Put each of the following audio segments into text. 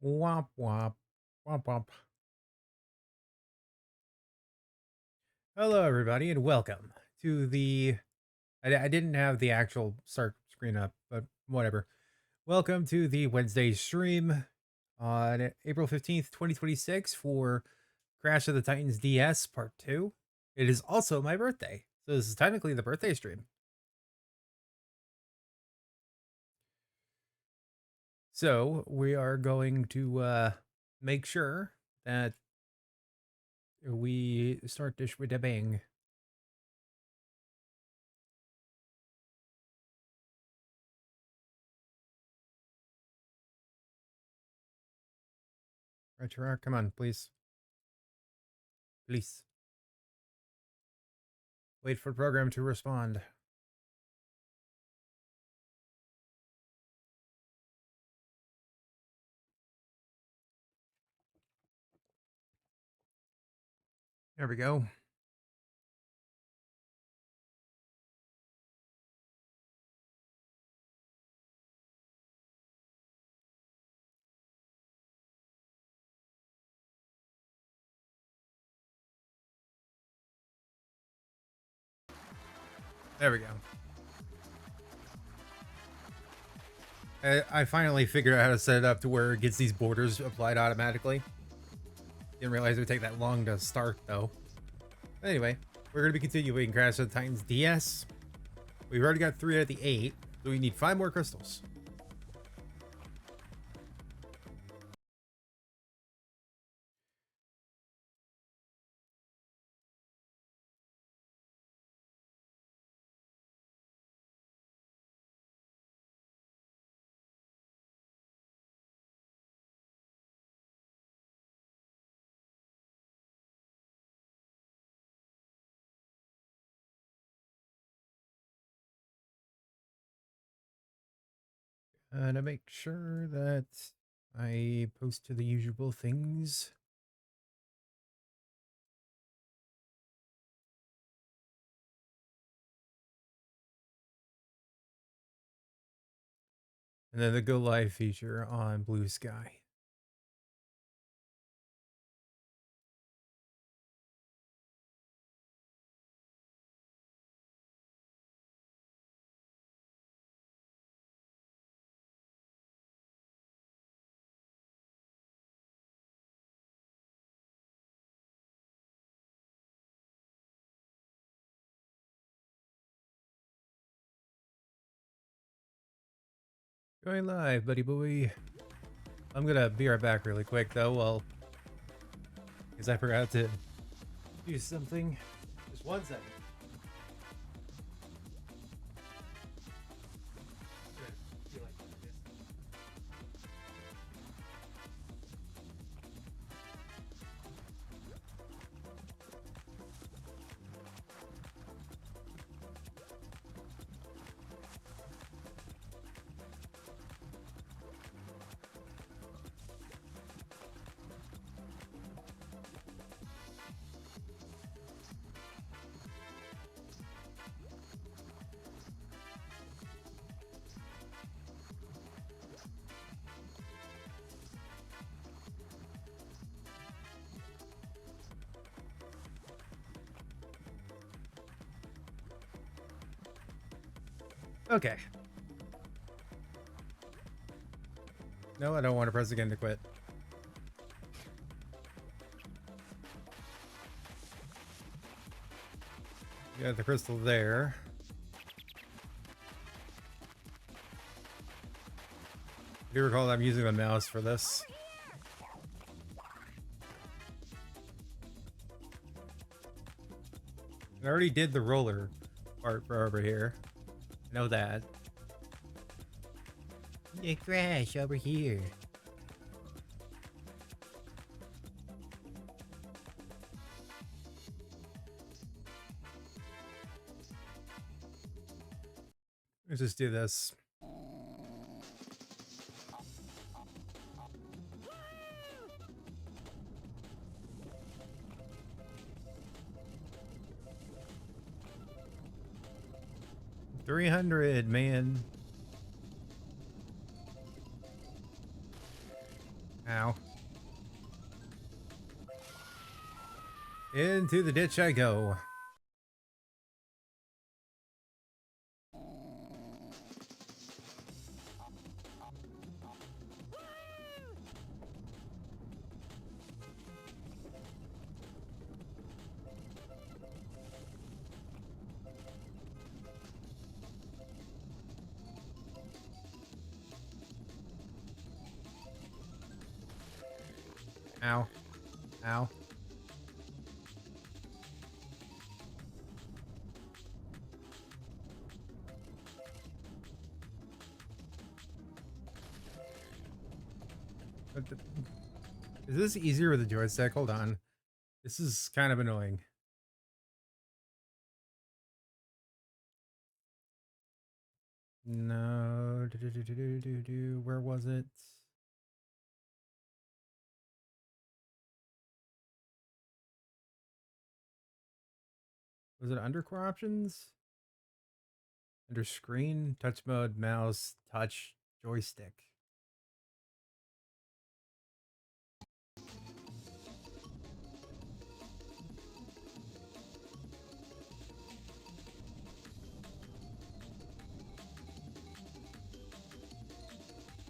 Womp womp. Womp womp. Hello, everybody, and welcome to the. I didn't have the actual start screen up, but whatever. Welcome to the Wednesday stream on April 15th, 2026 for Crash of the Titans DS Part 2. It is also my birthday, so this is technically the birthday stream. So we are going to make sure that we start this with a bang. Right, Gerard, come on, please. Please. Wait for program to respond. There we go. There we go. I finally figured out how to set it up to where it gets these borders applied automatically. Didn't realize it would take that long to start, though. Anyway, we're going to be continuing Crash of the Titans DS. We've already got 3 out of the 8, so we need 5 more crystals. And to make sure that I post to the usual things. And then the Go Live feature on Blue Sky. Going live, buddy boy. I'm gonna be right back really quick, though, well, because I forgot to do something. Just 1 second. Okay. No, I don't want to press again to quit. Got the crystal there. I do recall I'm using the mouse for this. I already did the roller part for over here. I know that. The crash over here. Let's just do this. $300, man. Ow. Into the ditch I go. Ow. Ow. Is this easier with the joystick? Hold on. This is kind of annoying. No. Where was it? Was it under core options? Under screen, touch mode, mouse, touch, joystick.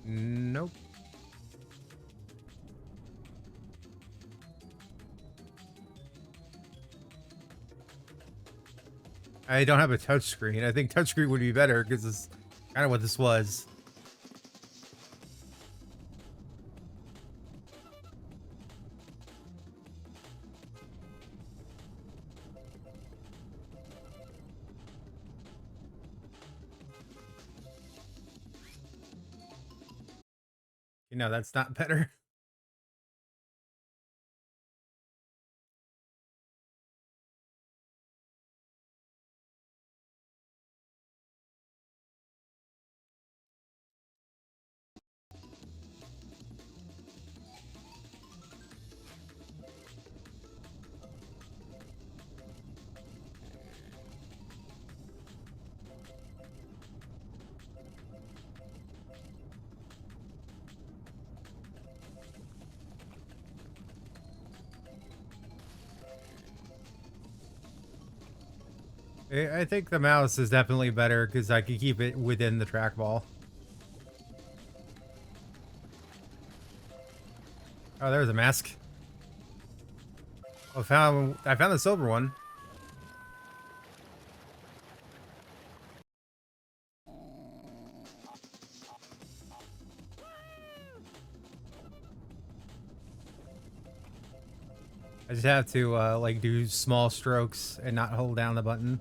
Nope. I don't have a touchscreen. I think touchscreen would be better because it's kind of what this was. You know, that's not better. I think the mouse is definitely better because I can keep it within the trackball. Oh, there's a mask. I found the silver one. I just have to like do small strokes and not hold down the button.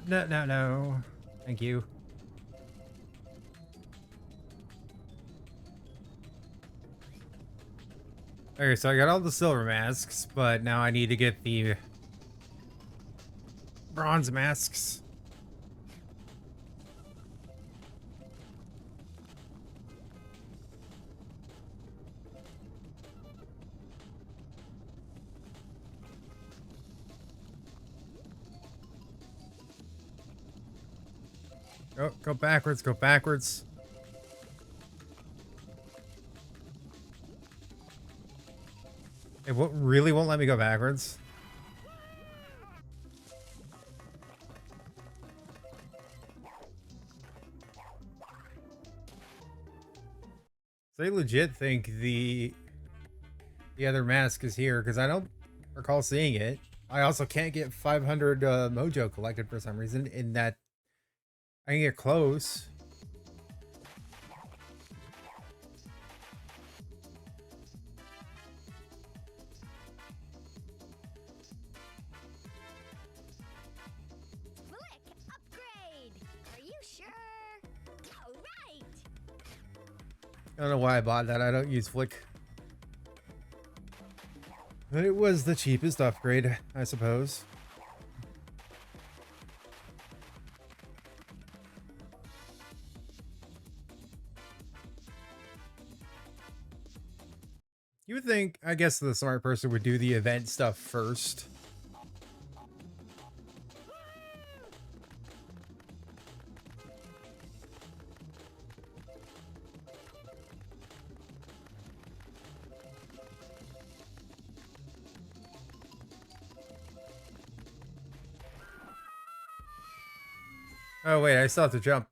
No. Thank you. Okay, so I got all the silver masks, but now I need to get the bronze masks. Go backwards, go backwards. It really won't let me go backwards. They legit think the other mask is here because I don't recall seeing it. I also can't get 500 mojo collected for some reason in that I can get close. don't know why I bought that. I don't use Flick. But it was the cheapest upgrade, I suppose. You would think, I guess the smart person would do the event stuff first. Oh wait, I still have to jump.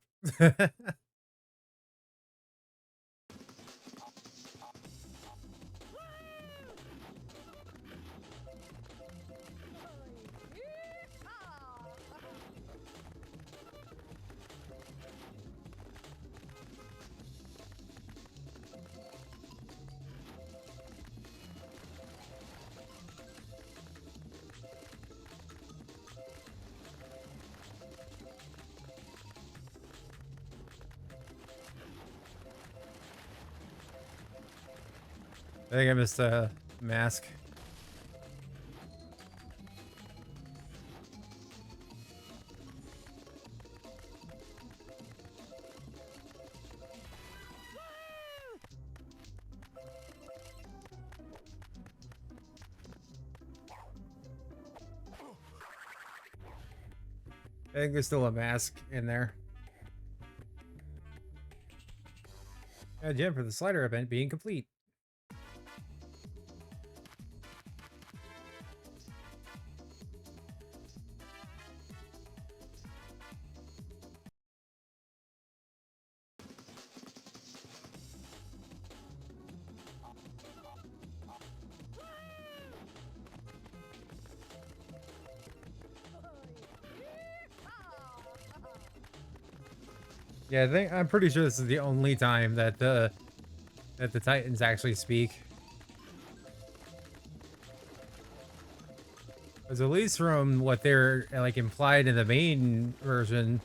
I think I missed a mask. I think there's still a mask in there. Gem for the slider event being complete. Yeah, I'm pretty sure this is the only time that the Titans actually speak. Because at least from what they're like implied in the main version,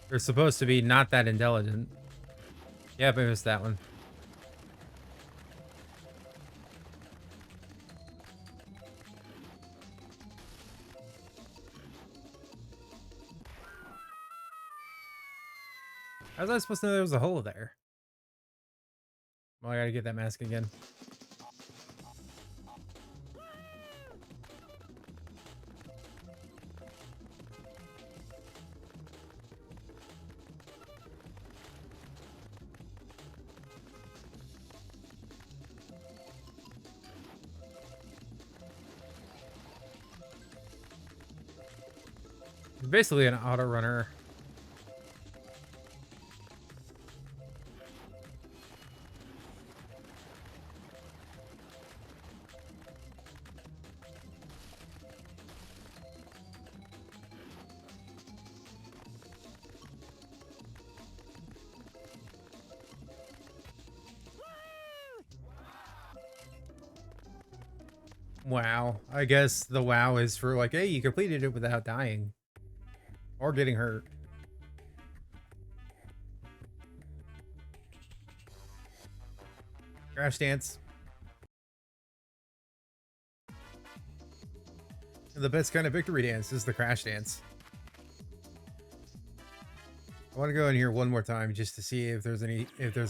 they're supposed to be not that intelligent. Yep, I missed that one. How was I supposed to know there was a hole there? Well, I gotta get that mask again. It's basically an auto runner. Wow. I guess the wow is for like, hey, you completed it without dying. Or getting hurt. Crash dance. The best kind of victory dance is the crash dance. I want to go in here one more time just to see if there's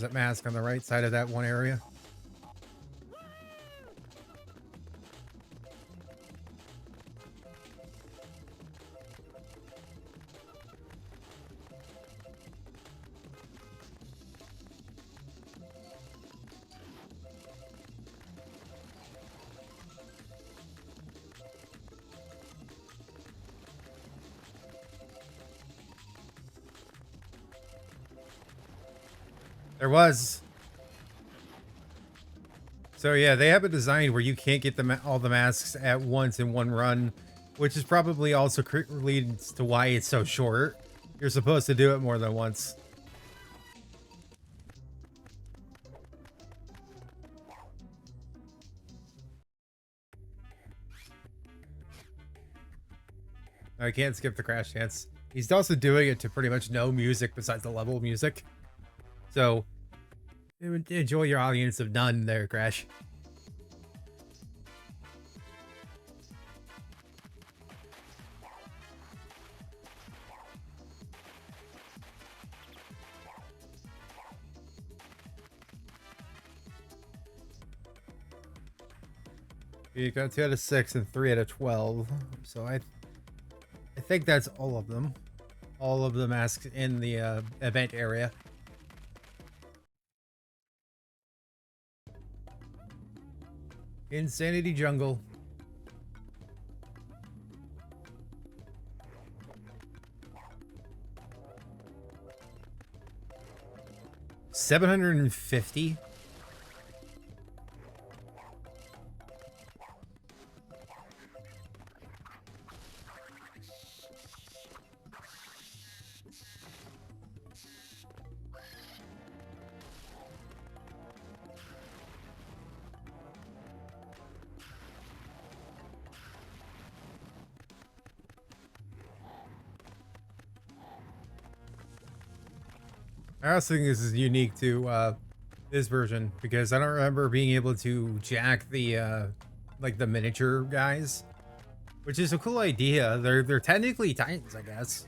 a mask on the right side of that one area. There was. So yeah, they have a design where you can't get all the masks at once in one run, which is probably also leads to why it's so short. You're supposed to do it more than once. I can't skip the crash dance. He's also doing it to pretty much no music besides the level music. So Enjoy your audience of none there, Crash. You got 2 out of 6 and 3 out of 12. So I think that's all of them. All of the masks in the event area. Insanity Jungle. $750. I also think this is unique to this version because I don't remember being able to jack the like the miniature guys, which is a cool idea. They're technically Titans, I guess.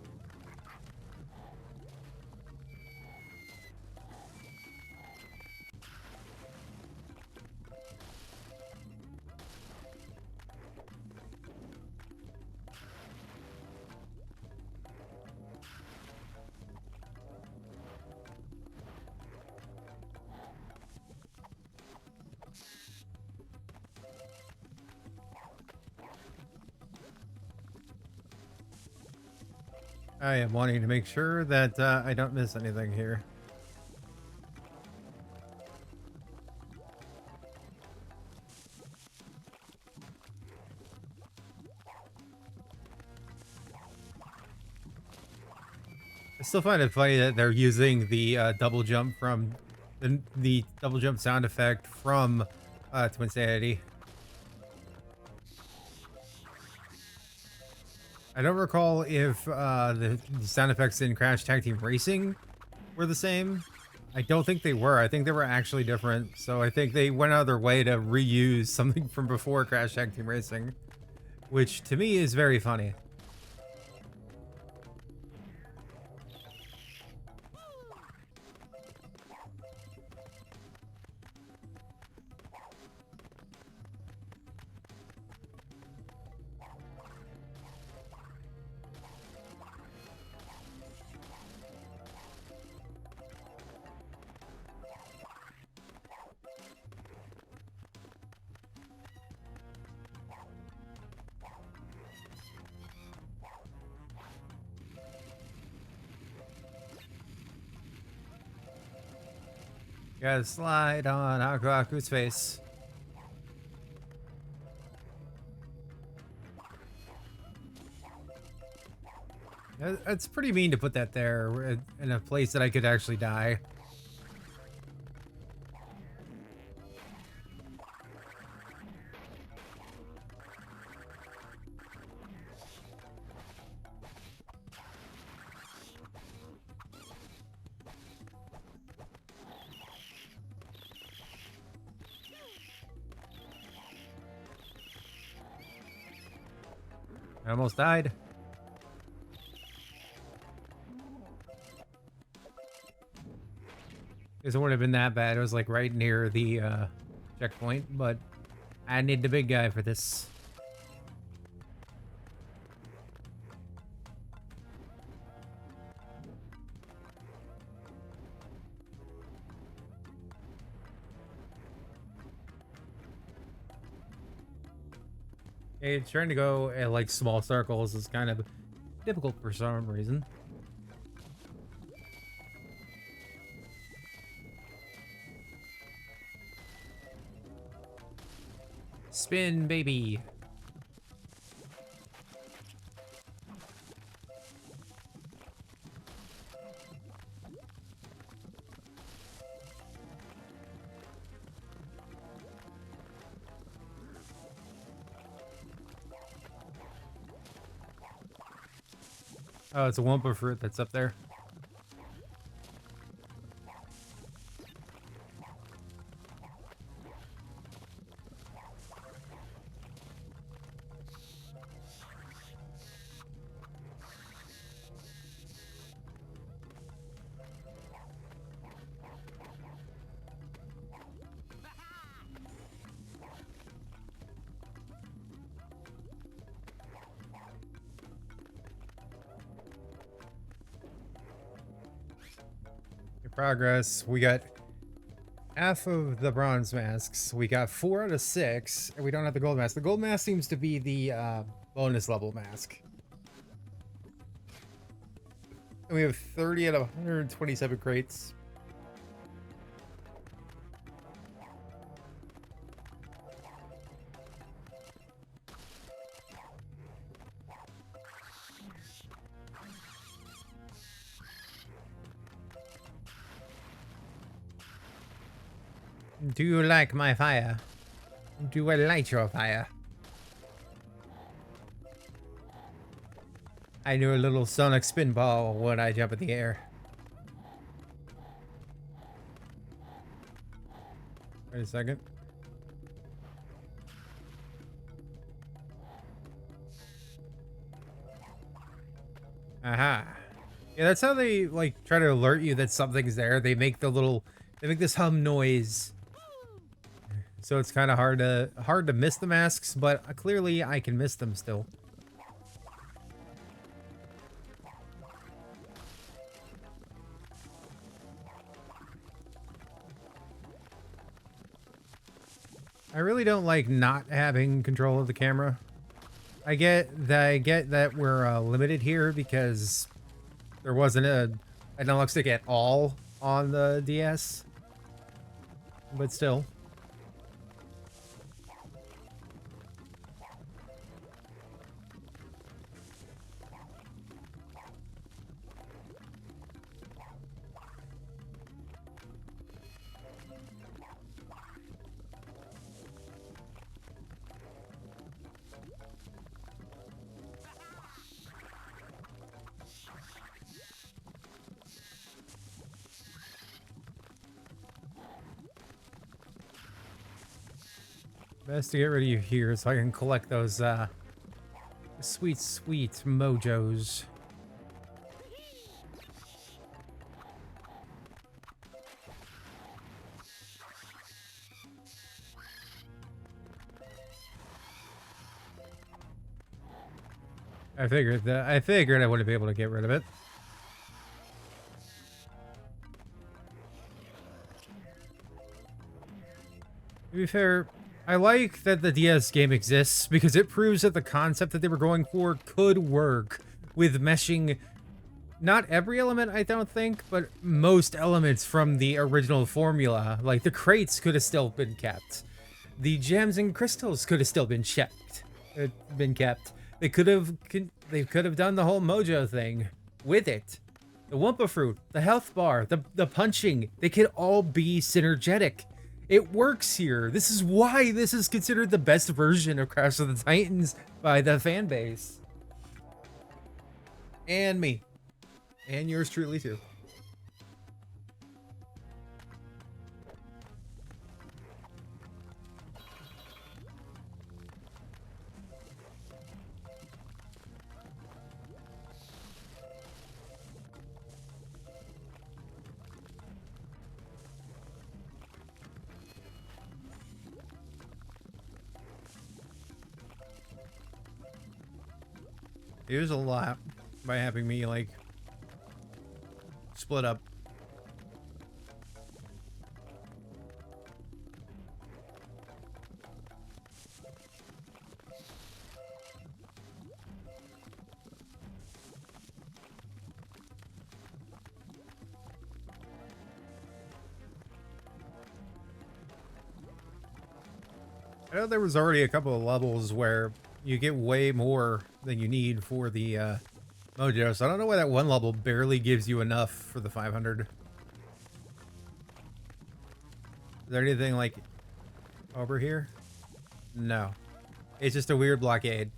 I am wanting to make sure that I don't miss anything here. I still find it funny that they're using the double jump from the double jump sound effect from Twinsanity. I don't recall if the sound effects in Crash Tag Team Racing were the same. I don't think they were. I think they were actually different. So I think they went out of their way to reuse something from before Crash Tag Team Racing, which to me is very funny. Gotta slide on Aku Aku's face. That's pretty mean to put that there in a place that I could actually die. I almost died. It wouldn't have been that bad. It was like right near the checkpoint, but I need the big guy for this. Hey, trying to go at like small circles is kind of difficult for some reason. Spin, baby. Oh, it's a Wumpa fruit that's up there. Progress. We got half of the bronze masks. We got 4 out of 6, and we don't have the gold mask. The gold mask seems to be the bonus level mask. And we have 30 out of 127 crates. Do you like my fire? Do I light your fire? I do a little sonic spinball when I jump in the air. Wait a second. Aha. Yeah, that's how they like try to alert you that something's there. They make this hum noise. So it's kind of hard to miss the masks, but clearly I can miss them still. I really don't like not having control of the camera. I get that we're limited here because there wasn't an analog stick at all on the DS, but still. Best to get rid of you here so I can collect those sweet, sweet mojos. I figured I wouldn't be able to get rid of it. To be fair, I like that the DS game exists because it proves that the concept that they were going for could work with meshing not every element, I don't think, but most elements from the original formula. Like the crates could have still been kept. The gems and crystals could have still been kept. They could have done the whole mojo thing with it. The Wumpa fruit, the health bar, the punching, they could all be synergetic. It works here. This is why this is considered the best version of Crash of the Titans by the fan base. And me. And yours truly, too. It was a lot by having me, like, split up. I know there was already a couple of levels where you get way more than you need for the mojo, so I don't know why that one level barely gives you enough for the 500. Is there anything like over here? No. It's just a weird blockade.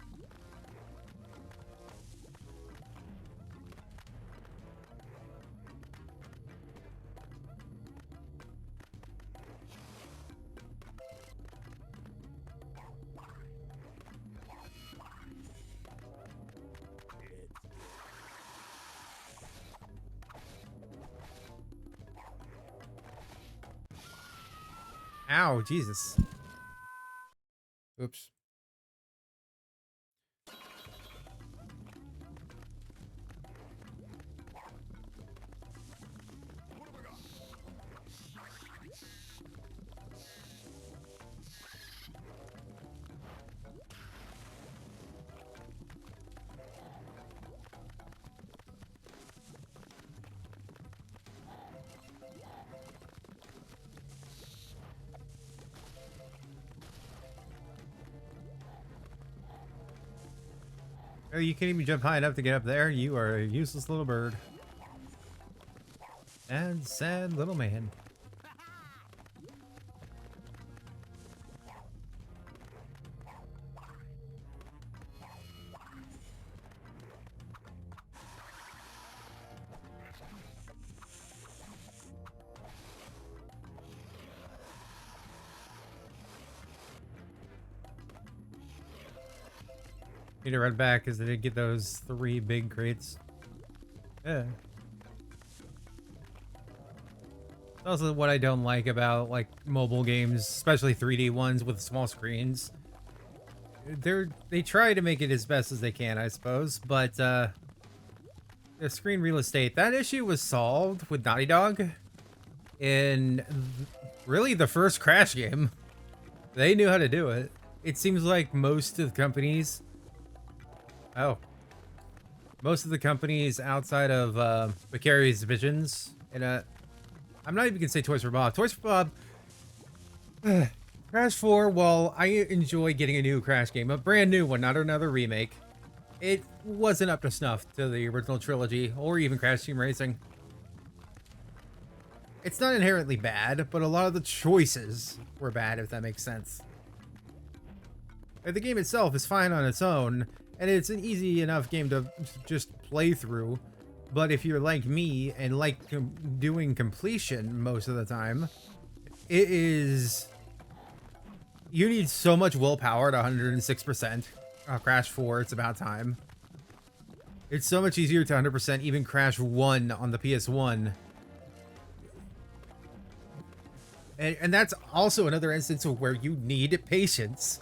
Ow, Jesus. Oops. Oh, you can't even jump high enough to get up there. You are a useless little bird. And sad little man. Need to run back because I did get those 3 big crates. Yeah. Also, what I don't like about like mobile games, especially 3D ones with small screens, they try to make it as best as they can, I suppose. But the screen real estate, that issue was solved with Naughty Dog in really the first Crash game. They knew how to do it. It seems like most of the companies. Oh. Most of the companies outside of Vicarious Visions, and I'm not even gonna say Toys for Bob. Toys for Bob, Crash 4, while I enjoy getting a new Crash game, a brand new one, not another remake, it wasn't up to snuff to the original trilogy, or even Crash Team Racing. It's not inherently bad, but a lot of the choices were bad, if that makes sense. The game itself is fine on its own, and it's an easy enough game to just play through. But if you're like me and like doing completion most of the time, it is... You need so much willpower at 106%. Crash 4, it's about time. It's so much easier to 100% even Crash 1 on the PS1. And that's also another instance of where you need patience.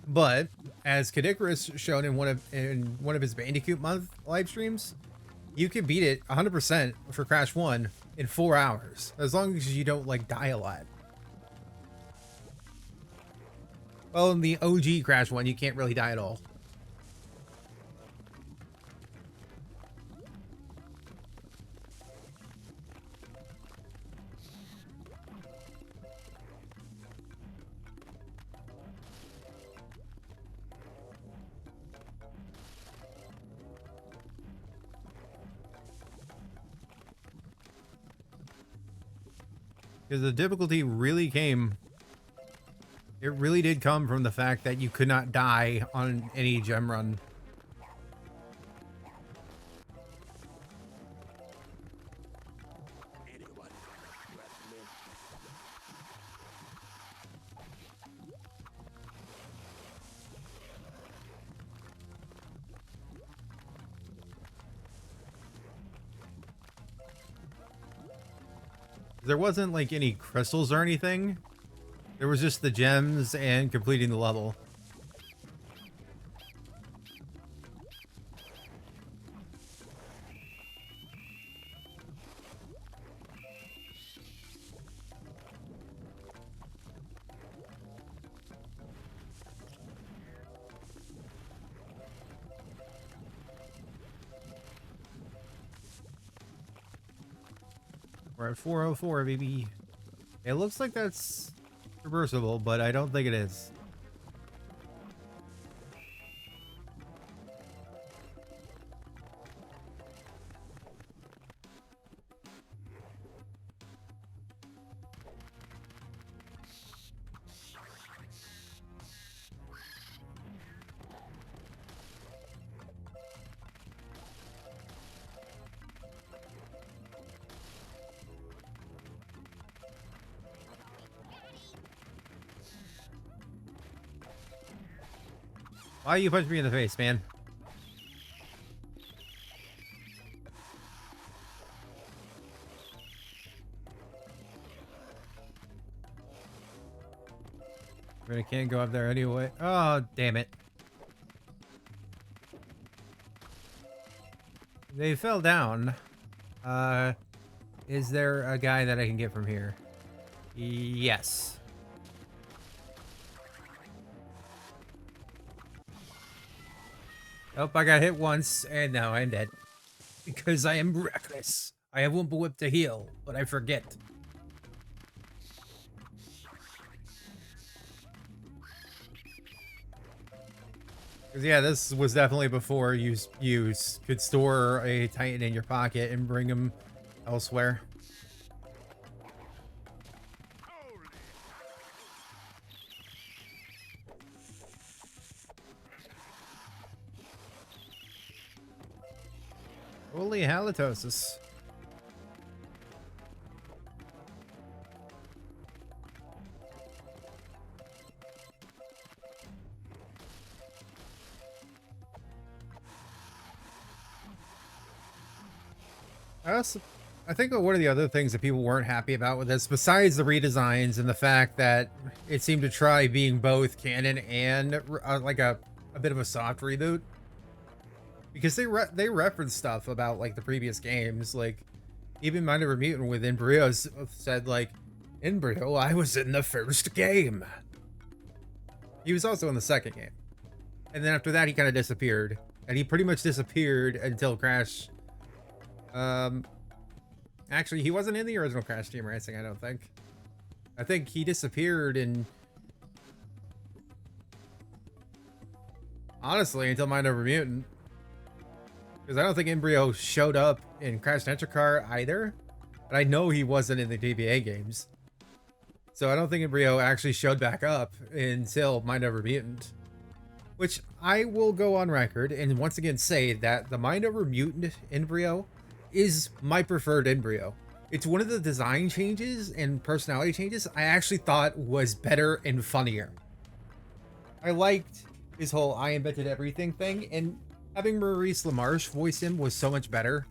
But as Kadikarus shown in one of his Bandicoot Month live streams, you can beat it 100% for Crash 1 in 4 hours, as long as you don't like die a lot. Well, in the OG Crash 1, you can't really die at all. Because the difficulty really came... It really did come from the fact that you could not die on any gem run. There wasn't like any crystals or anything. There was just the gems and completing the level. We're at 404, baby. It looks like that's reversible, but I don't think it is. Why you punch me in the face, man? But I can't go up there anyway. Oh, damn it. They fell down. Is there a guy that I can get from here? Yes. Oh, I got hit once, and now I'm dead. Because I am reckless. I have Wumpa Whip to heal, but I forget. 'Cause yeah, this was definitely before you could store a Titan in your pocket and bring him elsewhere. Holy halitosis. I think one of the other things that people weren't happy about with this, besides the redesigns and the fact that it seemed to try being both canon and like a bit of a soft reboot, because they reference stuff about like the previous games, like even Mind Over Mutant with Embryo said like, Embryo, I was in the first game. He was also in the second game, and then after that he kind of disappeared, and he pretty much disappeared until Crash. Actually, he wasn't in the original Crash Team Racing, I don't think. I think he disappeared in... honestly, until Mind Over Mutant. Because I don't think Embryo showed up in Crash Nitro Car either. But I know he wasn't in the DBA games. So I don't think Embryo actually showed back up until Mind Over Mutant. Which I will go on record and once again say that the Mind Over Mutant Embryo is my preferred Embryo. It's one of the design changes and personality changes I actually thought was better and funnier. I liked his whole I invented everything thing, and having Maurice LaMarche voice him was so much better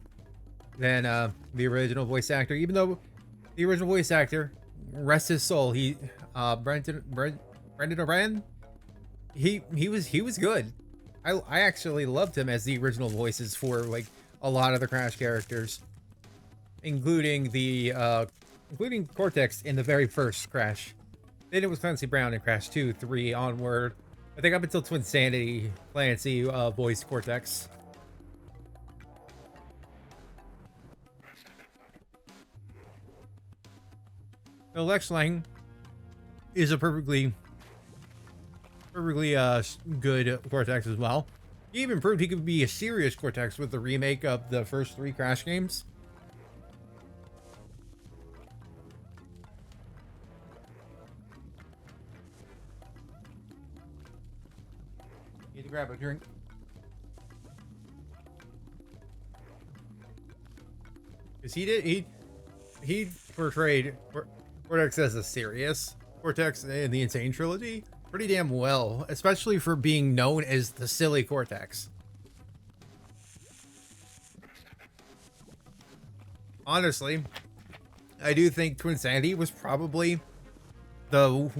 than the original voice actor, even though the original voice actor, rest his soul, he Brendan O'Brien, he was good. I actually loved him as the original voices for like a lot of the Crash characters, including including Cortex in the very first Crash. Then it was Clancy Brown in Crash 2, 3 onward. I think up until Twin Sanity, Clancy voiced Cortex. So Lex Lang is a perfectly good Cortex as well. He even proved he could be a serious Cortex with the remake of the first 3 Crash games. Need to grab a drink. Because he portrayed Cortex as a serious Cortex in the Insane trilogy pretty damn well, especially for being known as the silly Cortex. Honestly, I do think Twin Sanity was probably the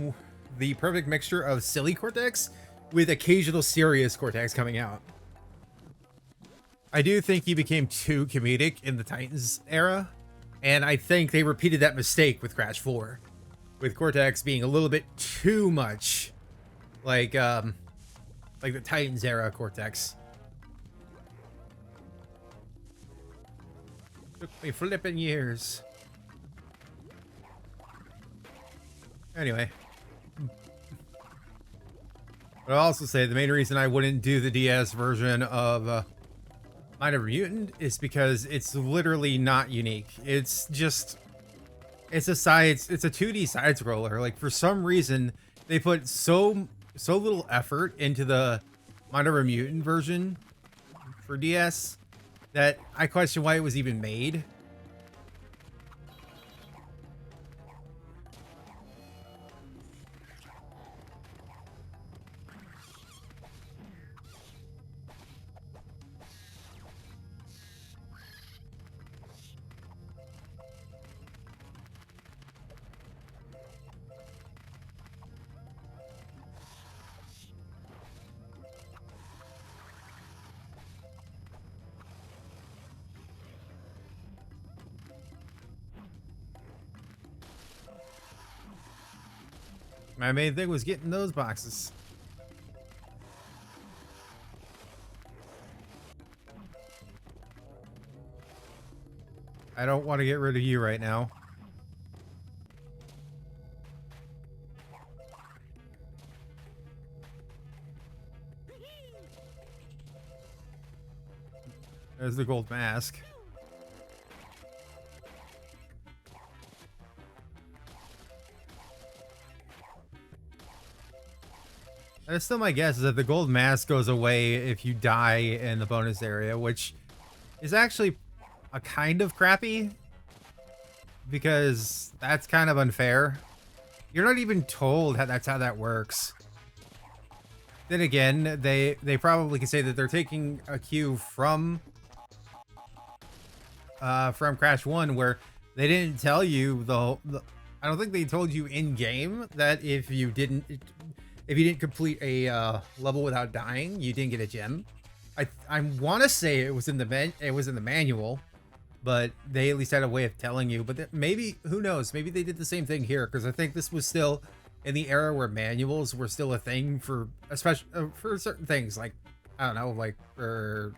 perfect mixture of silly Cortex with occasional serious Cortex coming out. I do think he became too comedic in the Titans era, and I think they repeated that mistake with Crash 4, with Cortex being a little bit too much like the Titans era Cortex. Took me flipping years. Anyway, but I'll also say the main reason I wouldn't do the DS version of Mind Over Mutant is because it's literally not unique. It's just, it's a 2D side scroller. Like, for some reason they put so little effort into the Mind Over Mutant version for DS that I question why it was even made. My main thing was getting those boxes. I don't want to get rid of you right now. There's the gold mask. That's still my guess is that the gold mask goes away if you die in the bonus area, which is actually a kind of crappy because that's kind of unfair. You're not even told how that's how that works. Then again, they probably can say that they're taking a cue from Crash 1 where they didn't tell you I don't think they told you in game that if you didn't complete a level without dying, you didn't get a gem. I want to say it was in the manual, but they at least had a way of telling you. But maybe, who knows? Maybe they did the same thing here, because I think this was still in the era where manuals were still a thing for, especially for certain things, like, I don't know, like for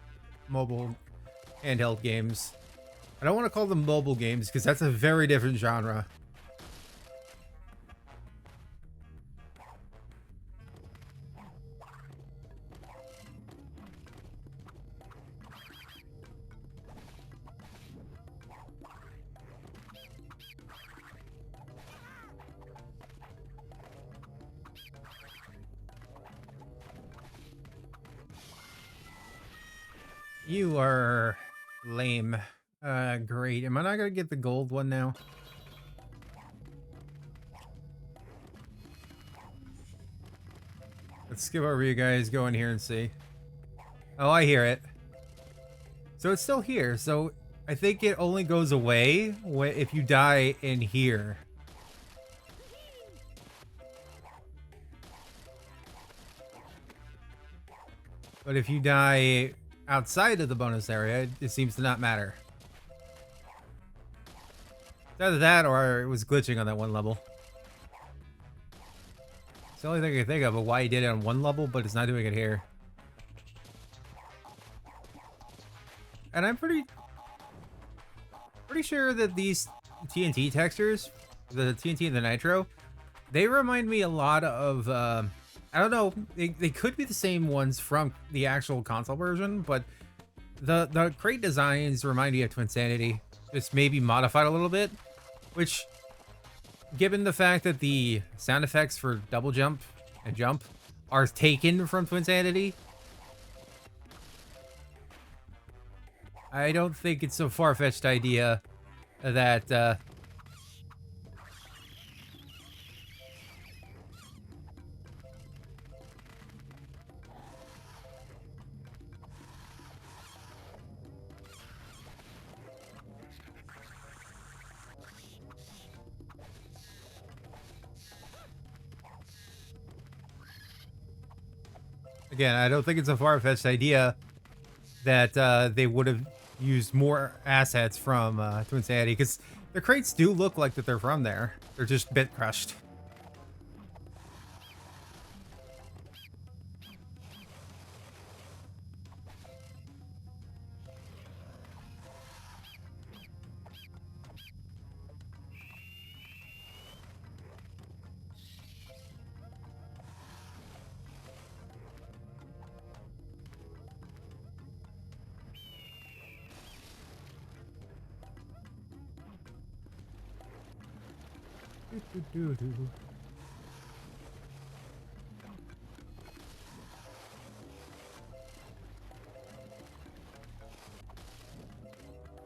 mobile handheld games. I don't want to call them mobile games because that's a very different genre. You are lame. Great. Am I not gonna get the gold one now? Let's skip over you guys, go in here and see. Oh, I hear it. So it's still here. So I think it only goes away if you die in here. But if you die outside of the bonus area, it seems to not matter. It's either that or it was glitching on that one level. It's the only thing I can think of why he did it on one level, but it's not doing it here. And I'm pretty sure that these TNT textures, the TNT and the Nitro, they remind me a lot of, I don't know, they could be the same ones from the actual console version, but the crate designs remind me of Twinsanity, just maybe modified a little bit, which, given the fact that the sound effects for double jump and jump are taken from Twinsanity, I don't think it's a far-fetched idea that again, I don't think it's a far-fetched idea that they would have used more assets from Twinsanity, because the crates do look like that they're from there. They're just bit crushed.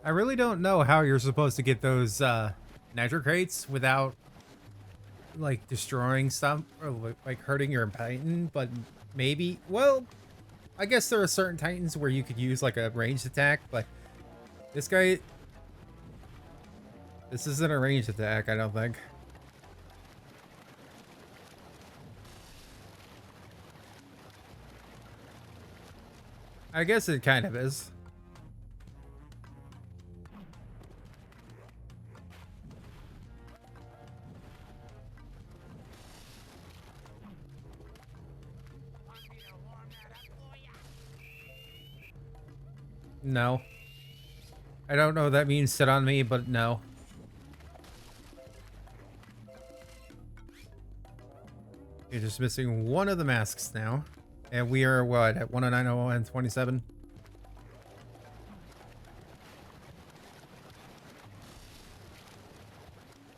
I really don't know how you're supposed to get those nitro crates without like destroying stuff or like hurting your Titan, but maybe, well, I guess there are certain Titans where you could use like a ranged attack, but this guy, this isn't a ranged attack, I don't think. I guess it kind of is. No. I don't know what that means, sit on me, but no. You're just missing one of the masks now. And we are, what, at 109, 0, and 27?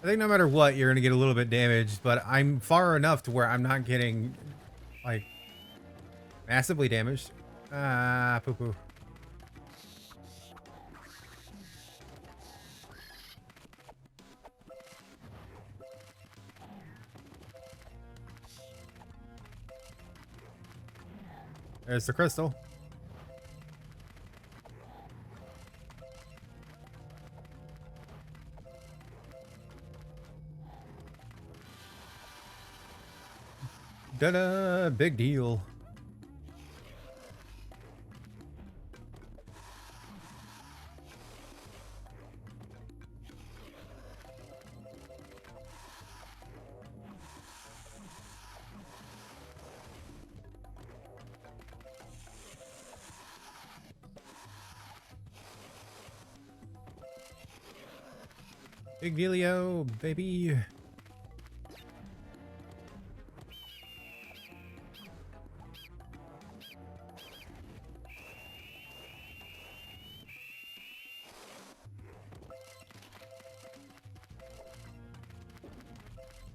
I think no matter what, you're gonna get a little bit damaged, but I'm far enough to where I'm not getting, like, massively damaged. Ah, poo-poo. There's the crystal. Da-da! Big deal. Big dealio, baby.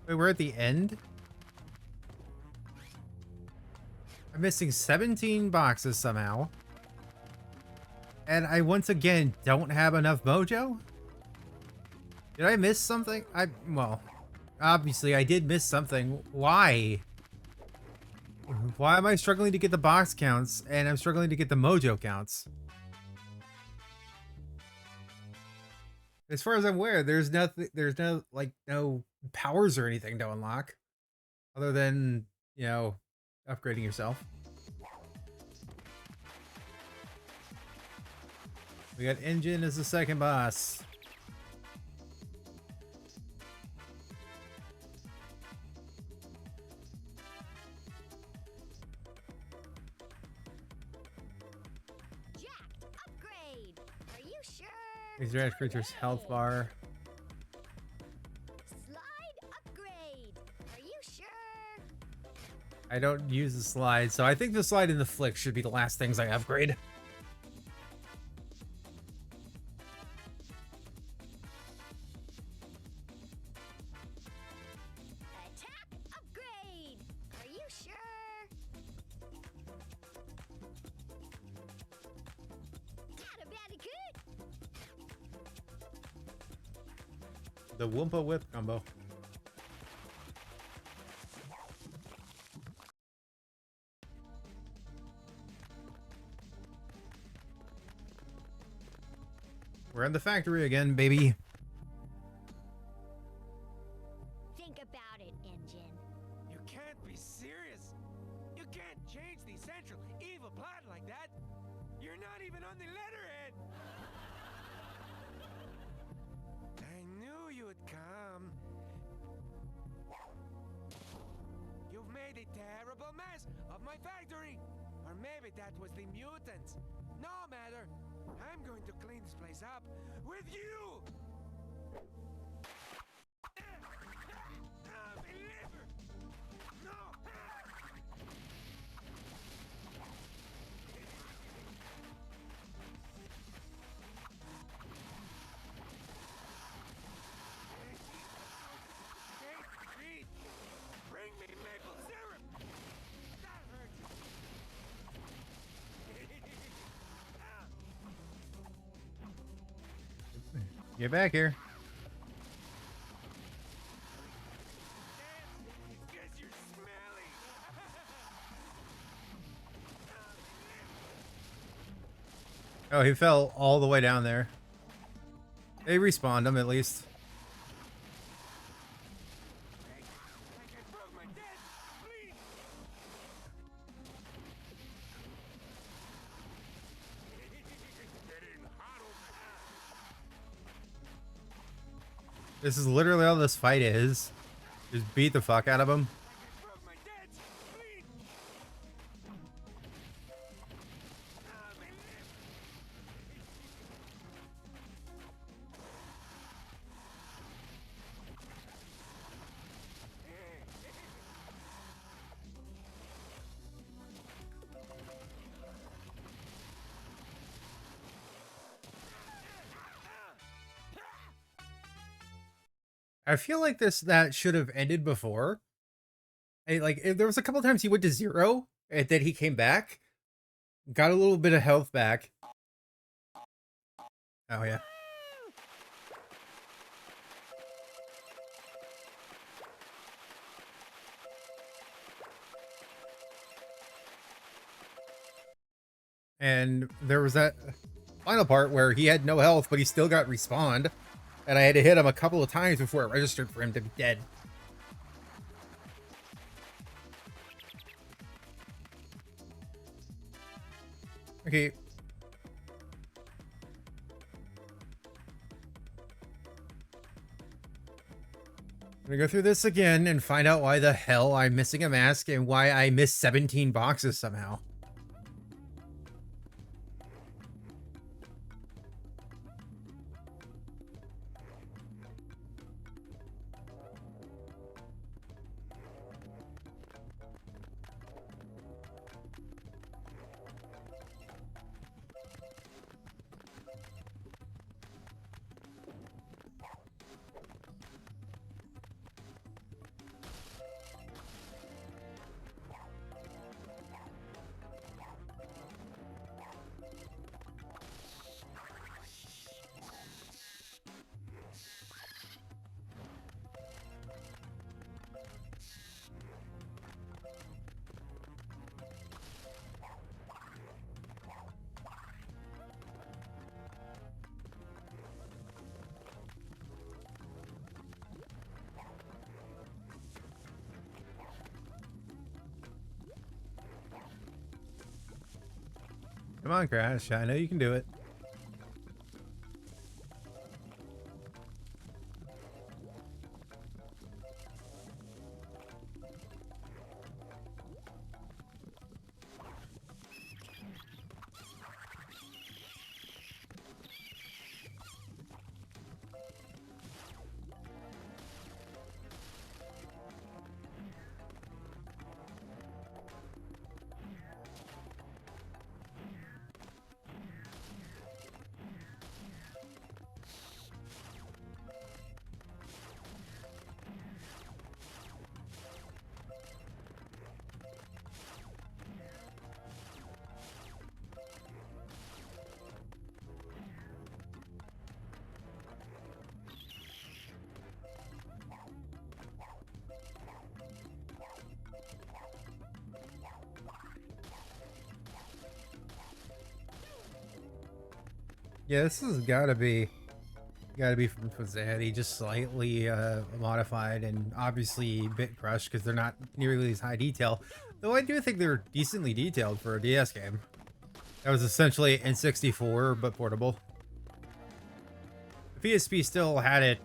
Wait, we're at the end? I'm missing 17 boxes somehow. And I once again don't have enough mojo? Did I miss something? Well, obviously I did miss something. Why? Why am I struggling to get the box counts and I'm struggling to get the mojo counts? As far as I'm aware, there's no, like, no powers or anything to unlock. Other than, you know, upgrading yourself. We got Engine as the second boss. Jacked upgrade. Are you sure? Extract creature's health bar. Slide upgrade. Are you sure? I don't use the slide, so I think the slide and the flick should be the last things I upgrade. Attack upgrade. Are you sure? Catabatic. The Wumpa Whip combo. We're in the factory again, baby. Think about it, Engine. You can't be serious. You can't change the central evil plot like that. You're not even on the letterhead. I knew you'd come. You've made a terrible mess of my factory. Or maybe that was the mutants. No matter. I'm going to clean this place up with you. My liver. No. Treat. Bring me maple syrup. That hurts. Get back here. It's 'cause you're smelly. Oh, he fell all the way down there. They respawned him at least. Like I broke my dad. Please. Getting hot over This is literally all this fight is. Just beat the fuck out of him. I broke my dad. Please. My lip. I feel like that should have ended before. There was a couple times he went to 0 and then he came back, got a little bit of health back. Oh yeah. And there was that final part where he had no health, but he still got respawned. And I had to hit him a couple of times before it registered for him to be dead. Okay. I'm gonna go through this again and find out why the hell I'm missing a mask and why I missed 17 boxes somehow. Come on, Crash. I know you can do it. Yeah, this has gotta be from Fuzzetti, just slightly modified and obviously bit crushed because they're not nearly as high detail. Though I do think they're decently detailed for a DS game. That was essentially N64 but portable. The PSP still had it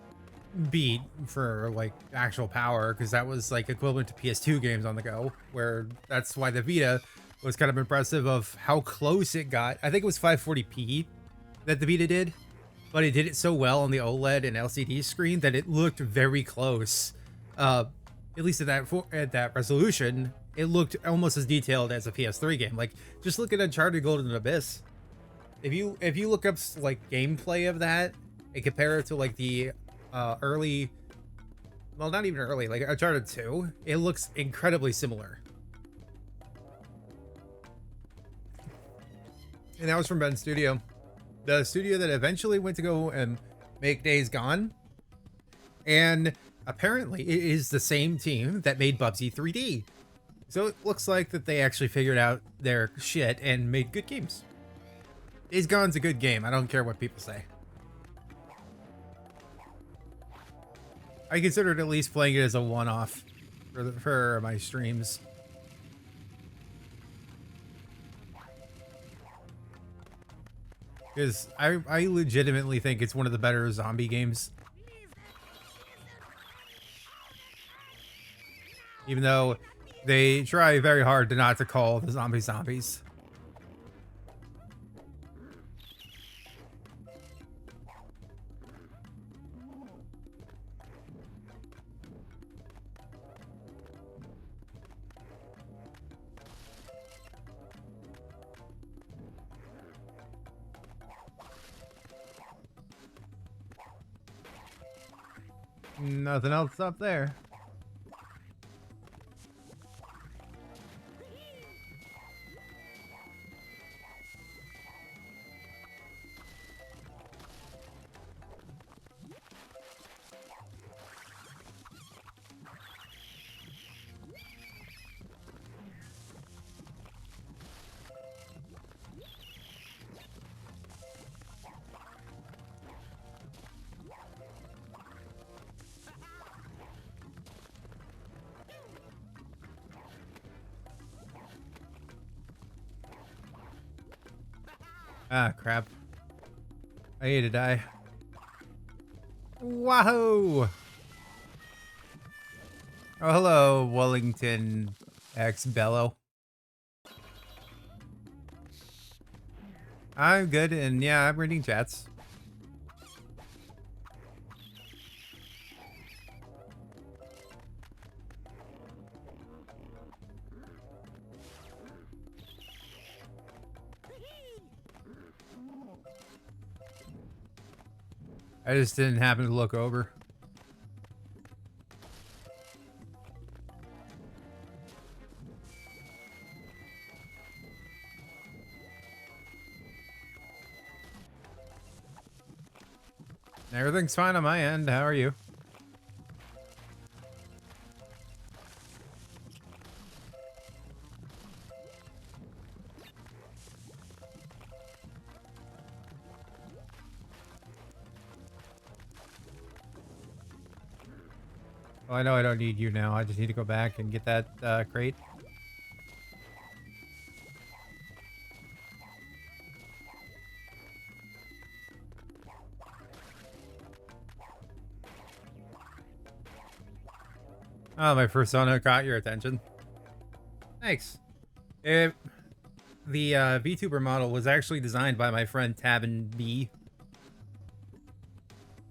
beat for like actual power because that was like equivalent to PS2 games on the go, where that's why the Vita was kind of impressive of how close it got. I think it was 540p that the Vita did, but it did it so well on the OLED and LCD screen that it looked very close. At least at that resolution, it looked almost as detailed as a PS3 game. Like, just look at Uncharted Golden Abyss. If you look up like gameplay of that and compare it to like the early, well, not even early, like Uncharted 2, it looks incredibly similar. And that was from Ben Studio, the studio that eventually went to go and make Days Gone. And apparently it is the same team that made Bubsy 3D. So it looks like that they actually figured out their shit and made good games. Days Gone's a good game. I don't care what people say. I considered at least playing it as a one-off for my streams. Because I legitimately think it's one of the better zombie games. Even though they try very hard to not to call the zombies zombies. Nothing else up there. Ah, crap. I need to die. Wahoo! Oh, hello, Wellington X Bellow. I'm good, and yeah, I'm reading chats. I just didn't happen to look over. Everything's fine on my end. How are you? Oh, I know I don't need you now. I just need to go back and get that crate. Oh, my persona caught your attention. Thanks. The VTuber model was actually designed by my friend Tabin B.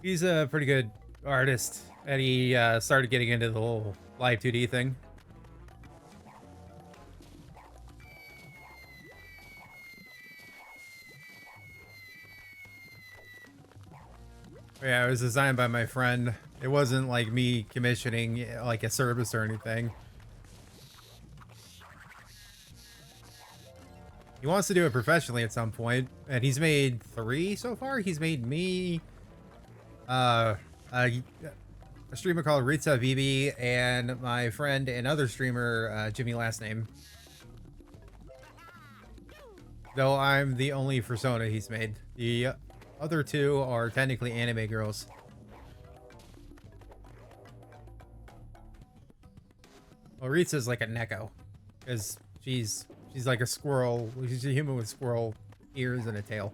He's a pretty good artist, and he started getting into the whole live 2D thing. Yeah, it was designed by my friend. It wasn't like me commissioning like a service or anything. He wants to do it professionally at some point, and he's made 3 so far. He's made me, uh, a, a streamer called Ritza Vivi, and my friend and other streamer, Jimmy last name. Though I'm the only persona he's made. The other 2 are technically anime girls. Well, Ritza's like a Neko, because she's like a squirrel. She's a human with squirrel ears and a tail.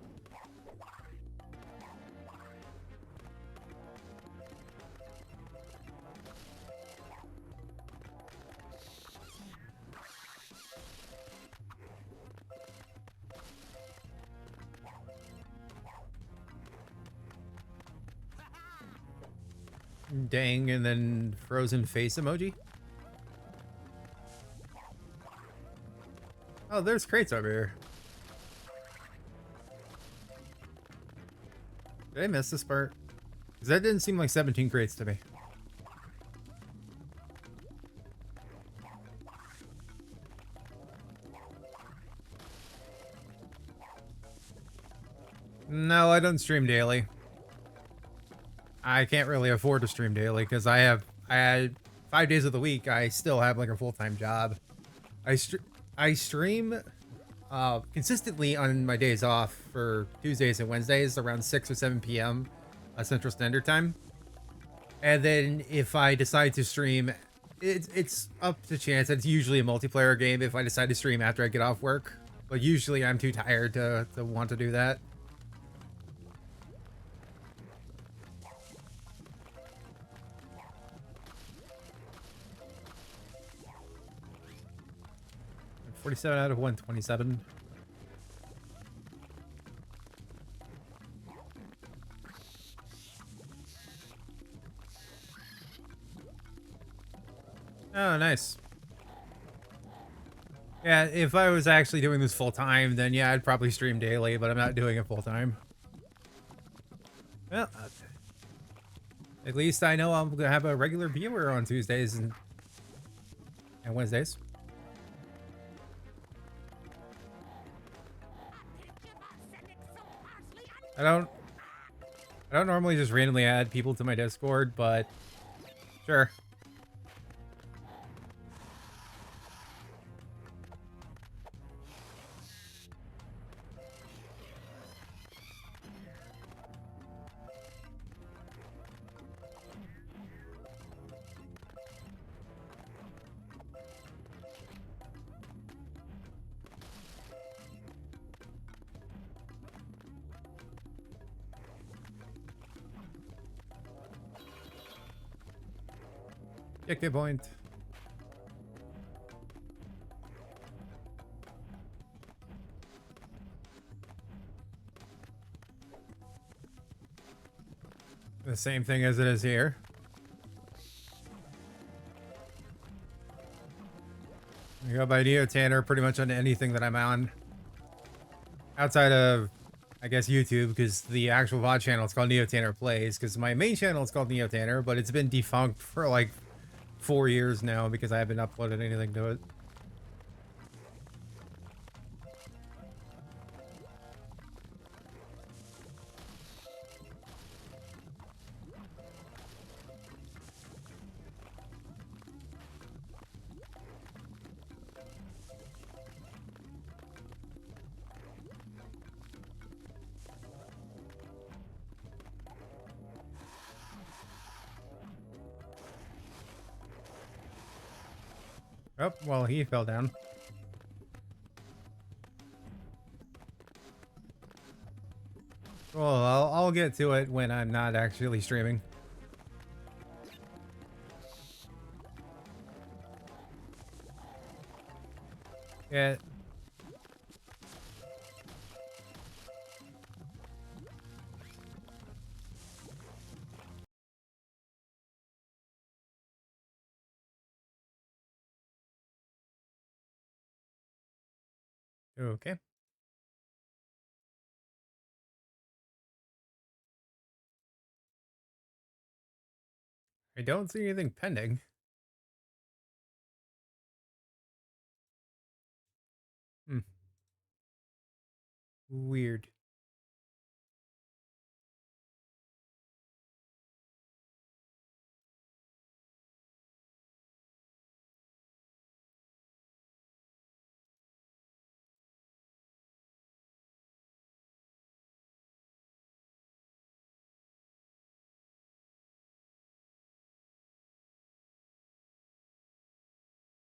Dang, and then frozen face emoji. Oh, there's crates over here. Did I miss this part? Because that didn't seem like 17 crates to me. No, I don't stream daily. I can't really afford to stream daily because I had 5 days of the week. I still have like a full-time job. I stream consistently on my days off for Tuesdays and Wednesdays around 6 or 7 p.m. Central Standard Time. And then if I decide to stream, it's up to chance. It's usually a multiplayer game if I decide to stream after I get off work. But usually I'm too tired to want to do that. $47 out of 127. Oh, nice. Yeah, if I was actually doing this full time, then yeah, I'd probably stream daily, but I'm not doing it full time. Well, At least I know I'm gonna have a regular viewer on Tuesdays and Wednesdays. I don't I don't normally just randomly add people to my Discord, but sure. Kick the point. The same thing as it is here. I go by Neo Tanner pretty much on anything that I'm on. Outside of, I guess, YouTube, because the actual VOD channel is called Neo Tanner Plays, because my main channel is called Neo Tanner, but it's been defunct for like 4 years now because I haven't uploaded anything to it. Oh, well, he fell down. Well, I'll get to it when I'm not actually streaming. Yeah. Okay. I don't see anything pending. Hmm. Weird.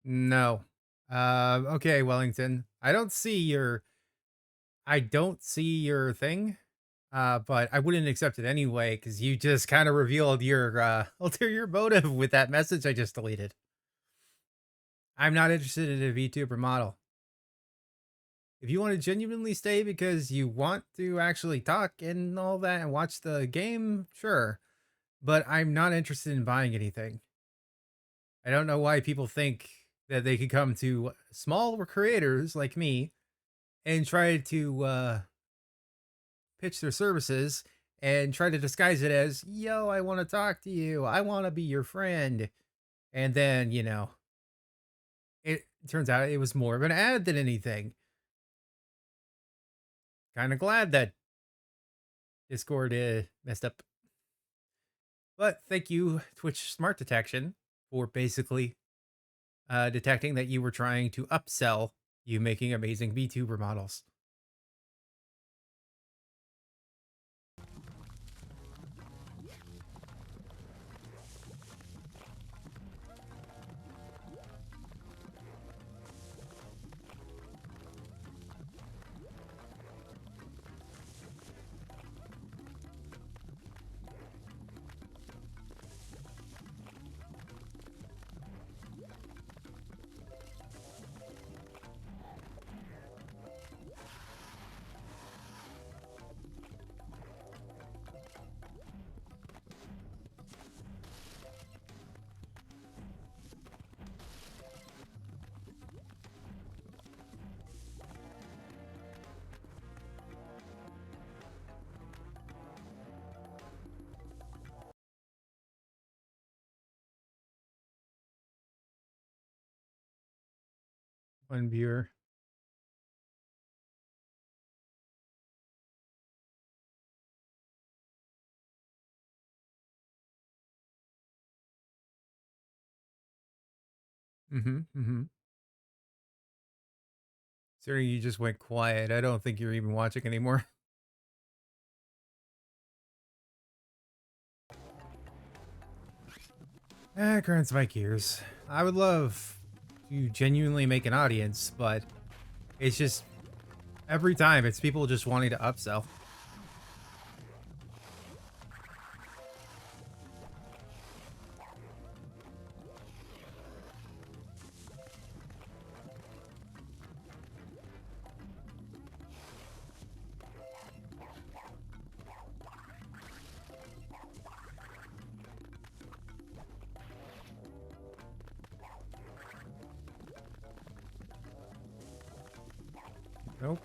No. Okay, Wellington. I don't see your thing. But I wouldn't accept it anyway because you just kind of revealed your ulterior motive with that message I just deleted. I'm not interested in a VTuber model. If you want to genuinely stay because you want to actually talk and all that and watch the game, sure. But I'm not interested in buying anything. I don't know why people think that they could come to small creators like me and try to pitch their services and try to disguise it as, yo, I want to talk to you. I want to be your friend. And then, it turns out it was more of an ad than anything. Kind of glad that Discord messed up. But thank you, Twitch Smart Detection, for basically detecting that you were trying to upsell you making amazing VTuber models. One viewer. Mm-hmm. Mm-hmm. Siri, you just went quiet. I don't think you're even watching anymore. Grinds my gears. I would love to genuinely make an audience, but it's just every time it's people just wanting to upsell. Nope.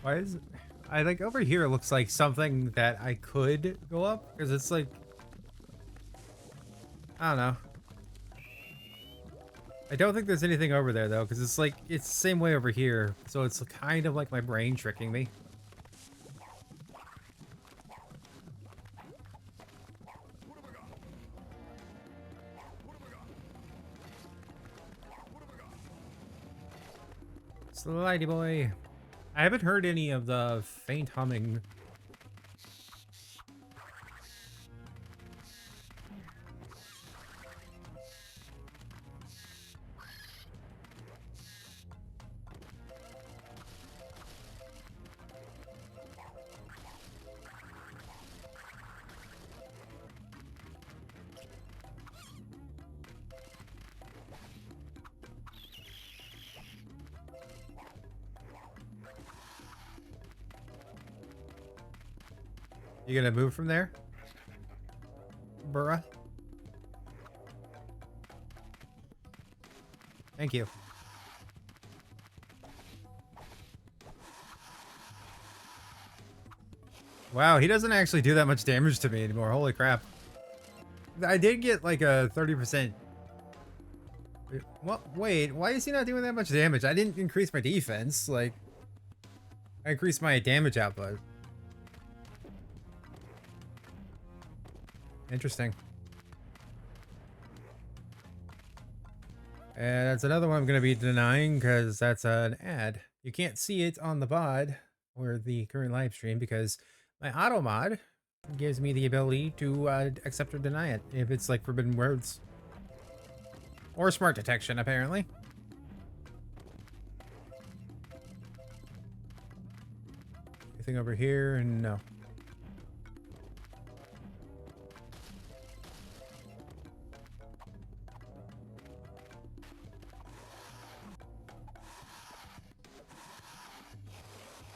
Why is I like over here it looks like something that I could go up because it's like I don't know. I don't think there's anything over there though because it's like it's the same way over here. So it's kind of like my brain tricking me. Slidey boy. I haven't heard any of the faint humming. You gonna move from there? Bruh. Thank you. Wow, he doesn't actually do that much damage to me anymore. Holy crap. I did get like a 30%. What? Wait, why is he not doing that much damage? I didn't increase my defense. Like, I increased my damage output. Interesting. And that's another one I'm going to be denying because that's an ad. You can't see it on the VOD or the current live stream because my auto mod gives me the ability to accept or deny it if it's like forbidden words. Or smart detection, apparently. Anything over here? No.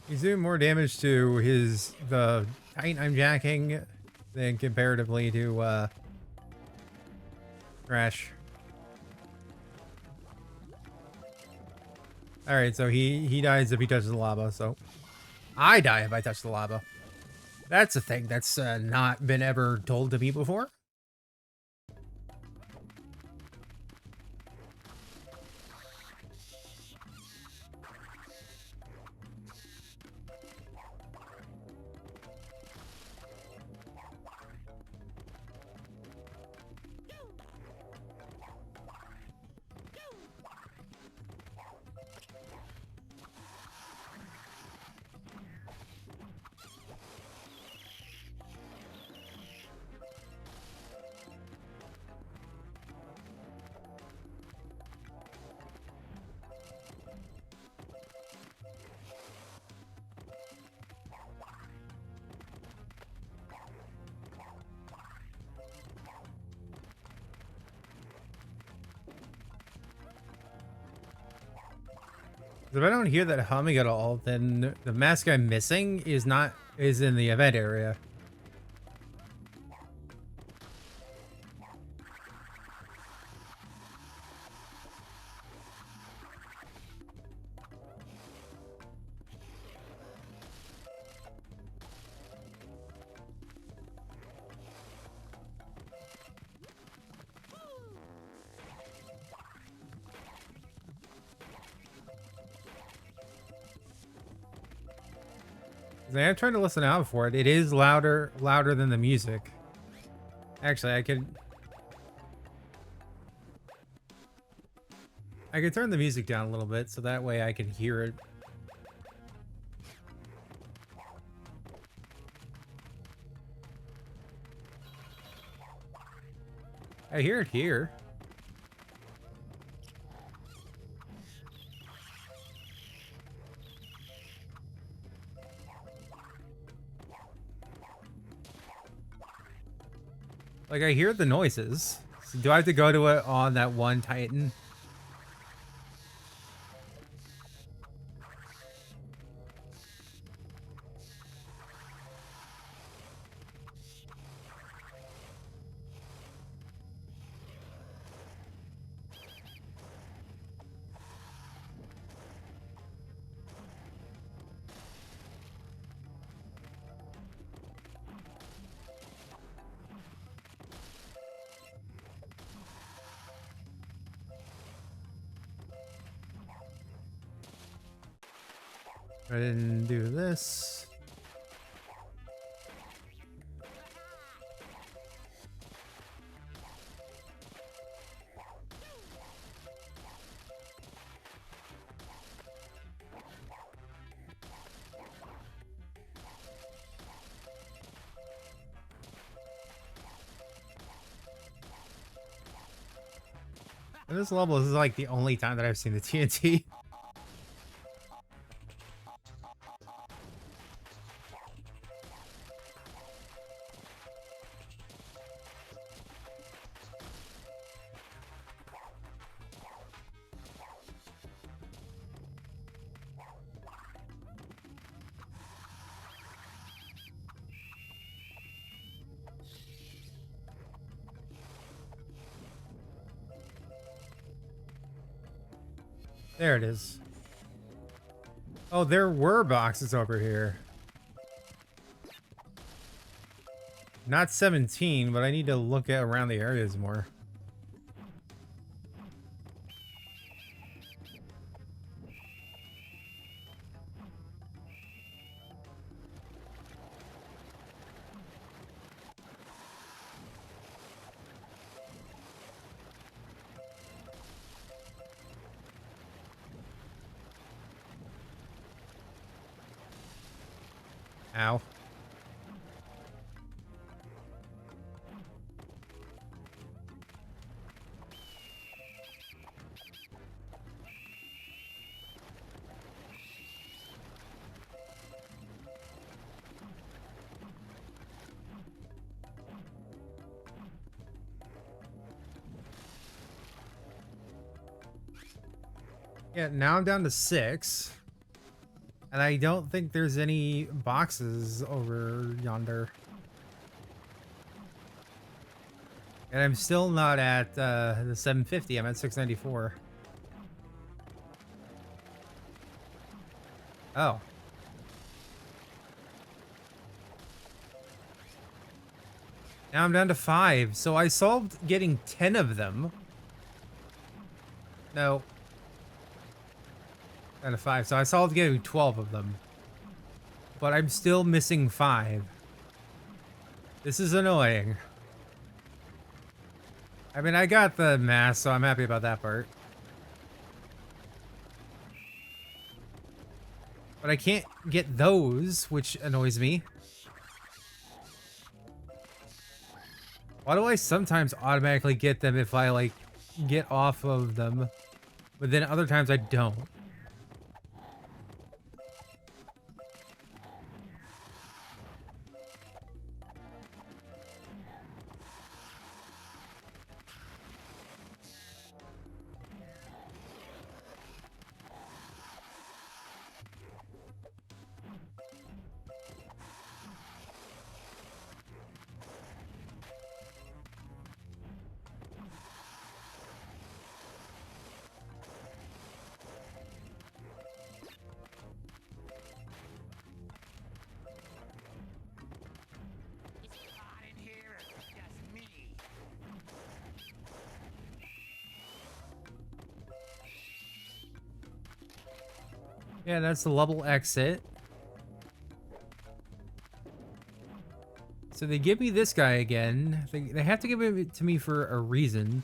He's doing more damage to the Titan I'm jacking than comparatively to Crash. Alright, so he dies if he touches the lava, so I die if I touch the lava. That's a thing that's not been ever told to me before. If I don't hear that humming at all, then the mask I'm missing is in the event area. I am trying to listen out for it. It is louder than the music. Actually, I could turn the music down a little bit so that way I can hear it. I hear it here. Like, I hear the noises. So do I have to go to it on that one Titan? I didn't do this. And this level is like the only time that I've seen the TNT. There it is. Oh, there were boxes over here. Not 17, but I need to look at around the areas more. Ow. Yeah, now I'm down to 6. And I don't think there's any boxes over yonder. And I'm still not at the 750. I'm at 694. Oh. Now I'm down to 5. So I solved getting 10 of them. No. Down to 5. So I solved getting 12 of them. But I'm still missing 5. This is annoying. I mean, I got the mask, so I'm happy about that part. But I can't get those, which annoys me. Why do I sometimes automatically get them if I, like, get off of them? But then other times I don't. Yeah, that's the level exit. So they give me this guy again. They have to give it to me for a reason.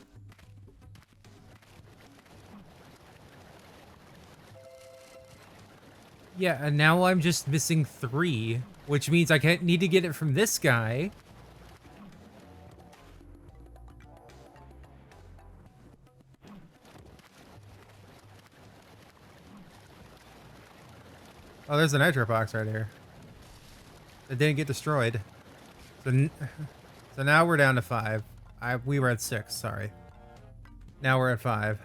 Yeah, and now I'm just missing 3, which means I can't need to get it from this guy. Oh, there's a nitro box right here. It didn't get destroyed. So now we're down to 5. We were at 6, sorry. Now we're at 5.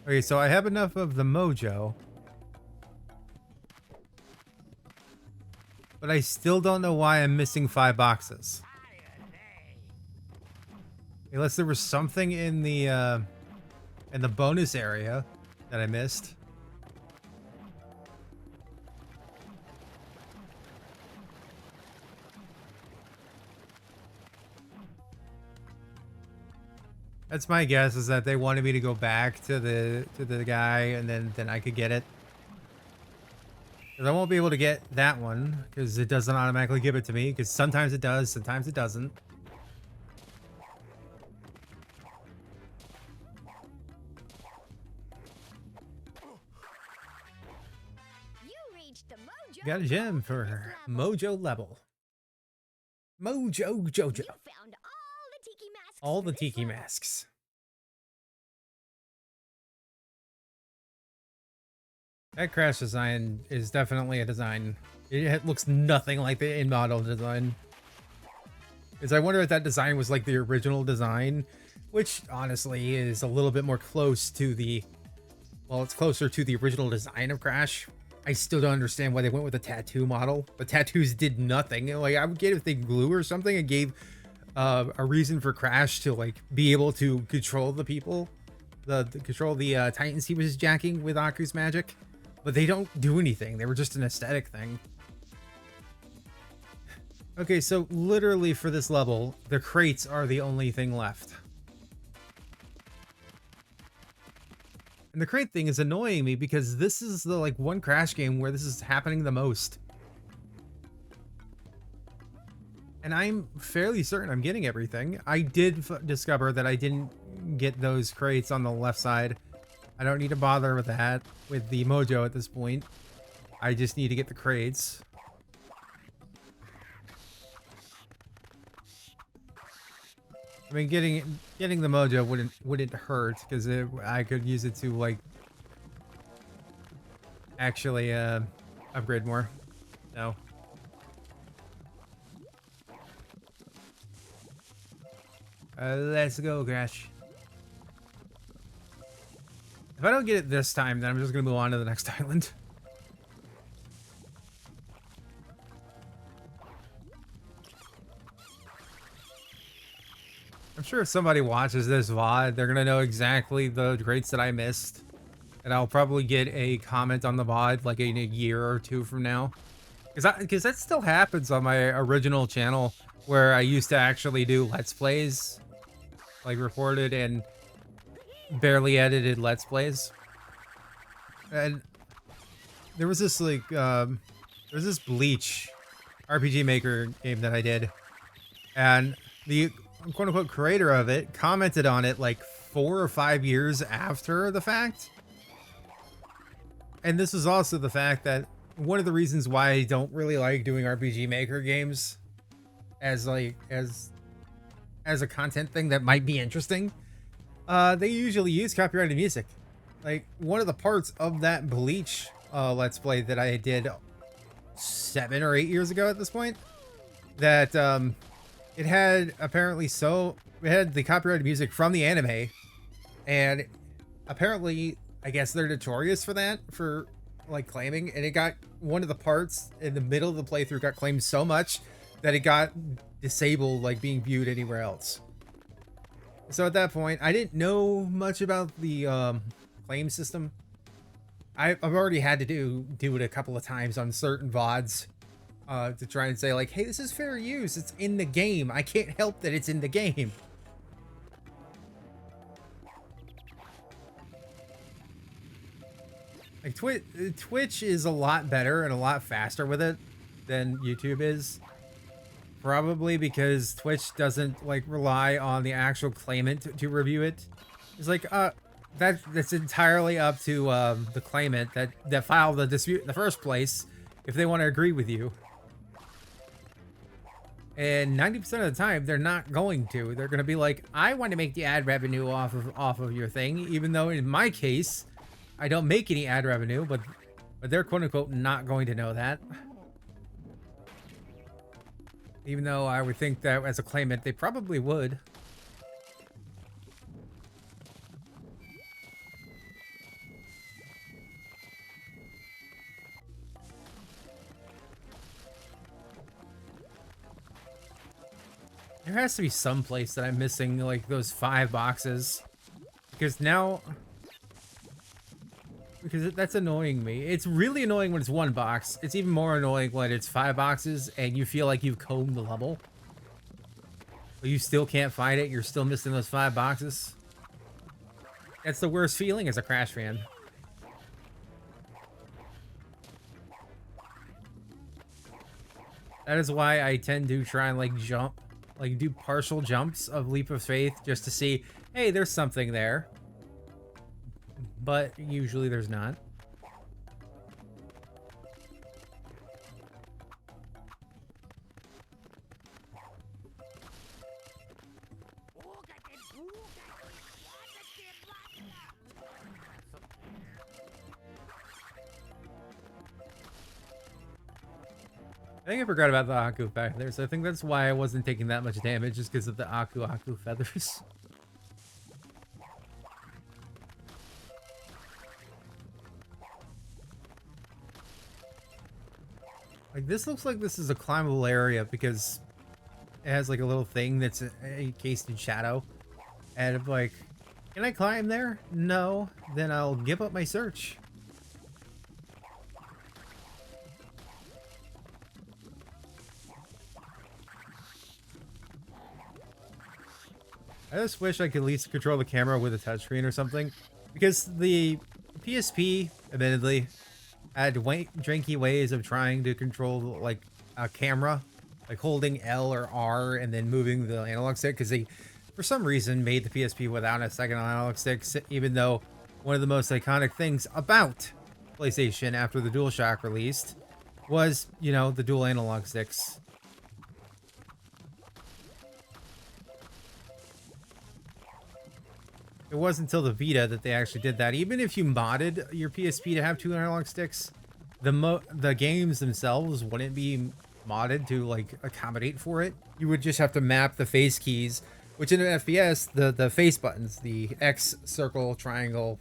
Okay, so I have enough of the mojo. But I still don't know why I'm missing 5 boxes. Unless there was something in the bonus area that I missed. That's my guess, is that they wanted me to go back to the guy and then I could get it. Because I won't be able to get that one because it doesn't automatically give it to me, because sometimes it does, sometimes it doesn't. You reached the mojo. Got a gem for mojo level. Mojo Jojo. You found all the tiki masks. All for the this tiki level. masks. That crash design is definitely a design. It looks nothing like the in-model design. Because I wonder if that design was like the original design, which honestly is a little bit more close to the... Well, it's closer to the original design of Crash. I still don't understand why they went with the tattoo model. The tattoos did nothing. Like, I would get if they glue or something and gave a reason for Crash to like be able to control the people, control the Titans he was jacking with Aku's magic. But they don't do anything. They were just an aesthetic thing. Okay, so literally for this level, the crates are the only thing left. And the crate thing is annoying me because this is the like one Crash game where this is happening the most. And I'm fairly certain I'm getting everything. I did discover that I didn't get those crates on the left side. I don't need to bother with that with the mojo at this point. I just need to get the crates. I mean, getting the mojo wouldn't hurt because I could use it to like actually upgrade more. No. Let's go, Crash. If I don't get it this time, then I'm just gonna move on to the next island. I'm sure if somebody watches this VOD, they're gonna know exactly the grades that I missed. And I'll probably get a comment on the VOD like in a year or 2 from now. Because that still happens on my original channel where I used to actually do Let's Plays. Like recorded and barely edited Let's Plays. And there was this like there's this Bleach RPG Maker game that I did, and the quote-unquote creator of it commented on it like 4 or 5 years after the fact. And this is also the fact that one of the reasons why I don't really like doing RPG Maker games as like as a content thing that might be interesting. They usually use copyrighted music. Like, one of the parts of that Bleach Let's Play that I did 7 or 8 years ago at this point, that it had apparently it had the copyrighted music from the anime, and apparently, I guess they're notorious for that, for like claiming, and it got one of the parts in the middle of the playthrough got claimed so much that it got disabled like being viewed anywhere else. So at that point, I didn't know much about the claim system. I've already had to do it a couple of times on certain VODs to try and say like, hey, this is fair use. It's in the game. I can't help that it's in the game. Like Twitch is a lot better and a lot faster with it than YouTube is. Probably because Twitch doesn't like rely on the actual claimant to review it. It's like that's entirely up to the claimant that filed the dispute in the first place if they want to agree with you. And 90% of the time they're not going to. They're going to be like, I want to make the ad revenue off of your thing, even though in my case I don't make any ad revenue, but they're quote unquote not going to know that. Even though I would think that as a claimant, they probably would. There has to be some place that I'm missing like those 5 boxes. Because now... Because that's annoying me. It's really annoying when it's 1 box. It's even more annoying when it's 5 boxes and you feel like you've combed the level. But you still can't find it. You're still missing those 5 boxes. That's the worst feeling as a Crash fan. That is why I tend to try and like jump. Like do partial jumps of Leap of Faith just to see, hey, there's something there. But usually there's not. I think I forgot about the Aku back there, so I think that's why I wasn't taking that much damage, just because of the Aku feathers. Like, this looks like this is a climbable area because it has like a little thing that's encased in shadow. And I'm like, can I climb there? No. Then I'll give up my search. I just wish I could at least control the camera with a touchscreen or something. Because the PSP, admittedly, had janky ways of trying to control like a camera, like holding L or R and then moving the analog stick, because they for some reason made the PSP without a second analog stick, even though one of the most iconic things about PlayStation after the DualShock released was, you know, the dual analog sticks. It wasn't until the Vita that they actually did that. Even if you modded your PSP to have 2 analog sticks, the games themselves wouldn't be modded to like accommodate for it. You would just have to map the face keys, which in an FPS, the face buttons, the X, circle, triangle,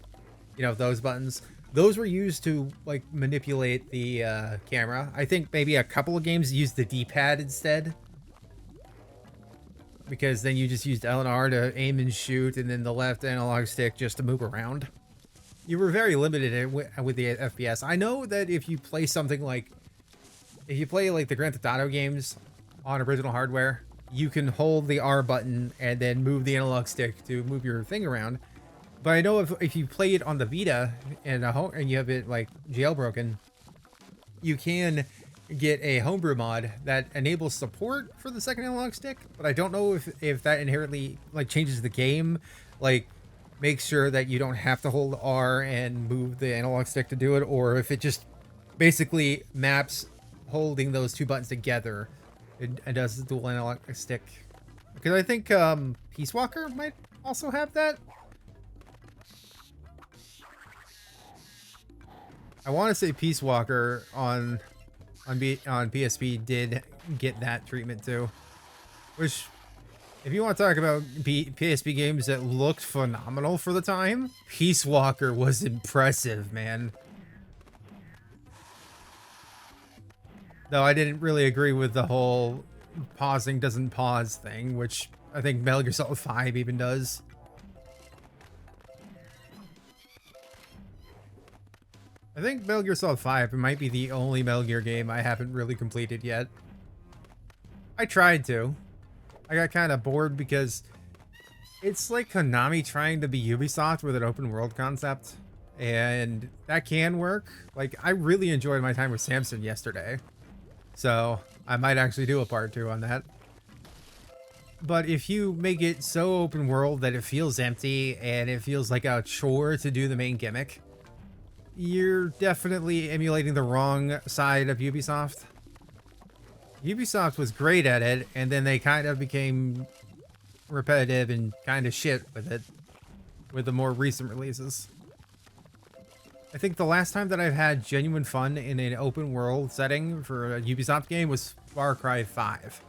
you know, those buttons, those were used to like manipulate the camera. I think maybe a couple of games used the D-pad instead, because then you just used L and R to aim and shoot, and then the left analog stick just to move around. You were very limited with the FPS. I know that if you play something like, if you play like the Grand Theft Auto games on original hardware, you can hold the R button and then move the analog stick to move your thing around. But I know if you play it on the Vita and you have it like jailbroken, you can get a homebrew mod that enables support for the second analog stick, but I don't know if that inherently like changes the game, like makes sure that you don't have to hold R and move the analog stick to do it, or if it just basically maps holding those 2 buttons together and does the dual analog stick. Because I think Peace Walker might also have that. I want to say Peace Walker on PSP did get that treatment too, which, if you want to talk about PSP games that looked phenomenal for the time, Peace Walker was impressive, man. Though I didn't really agree with the whole pausing doesn't pause thing, which I think Metal Gear Solid 5 even does. I think Metal Gear Solid 5 might be the only Metal Gear game I haven't really completed yet. I tried to. I got kind of bored because it's like Konami trying to be Ubisoft with an open world concept. And that can work. Like, I really enjoyed my time with Samson yesterday. So, I might actually do a part 2 on that. But if you make it so open world that it feels empty and it feels like a chore to do the main gimmick, you're definitely emulating the wrong side of Ubisoft. Ubisoft was great at it, and then they kind of became repetitive and kind of shit with it with the more recent releases. I think the last time that I've had genuine fun in an open world setting for a Ubisoft game was Far Cry 5.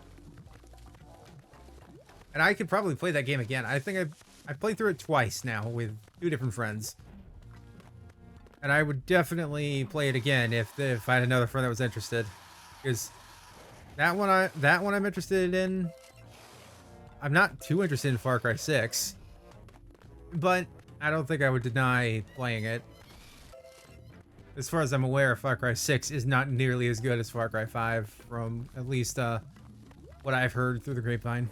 And I could probably play that game again. I think I played through it twice now with 2 different friends. And I would definitely play it again if I had another friend that was interested. Because that one I'm interested in. I'm not too interested in Far Cry 6. But I don't think I would deny playing it. As far as I'm aware, Far Cry 6 is not nearly as good as Far Cry 5 from at least what I've heard through the grapevine.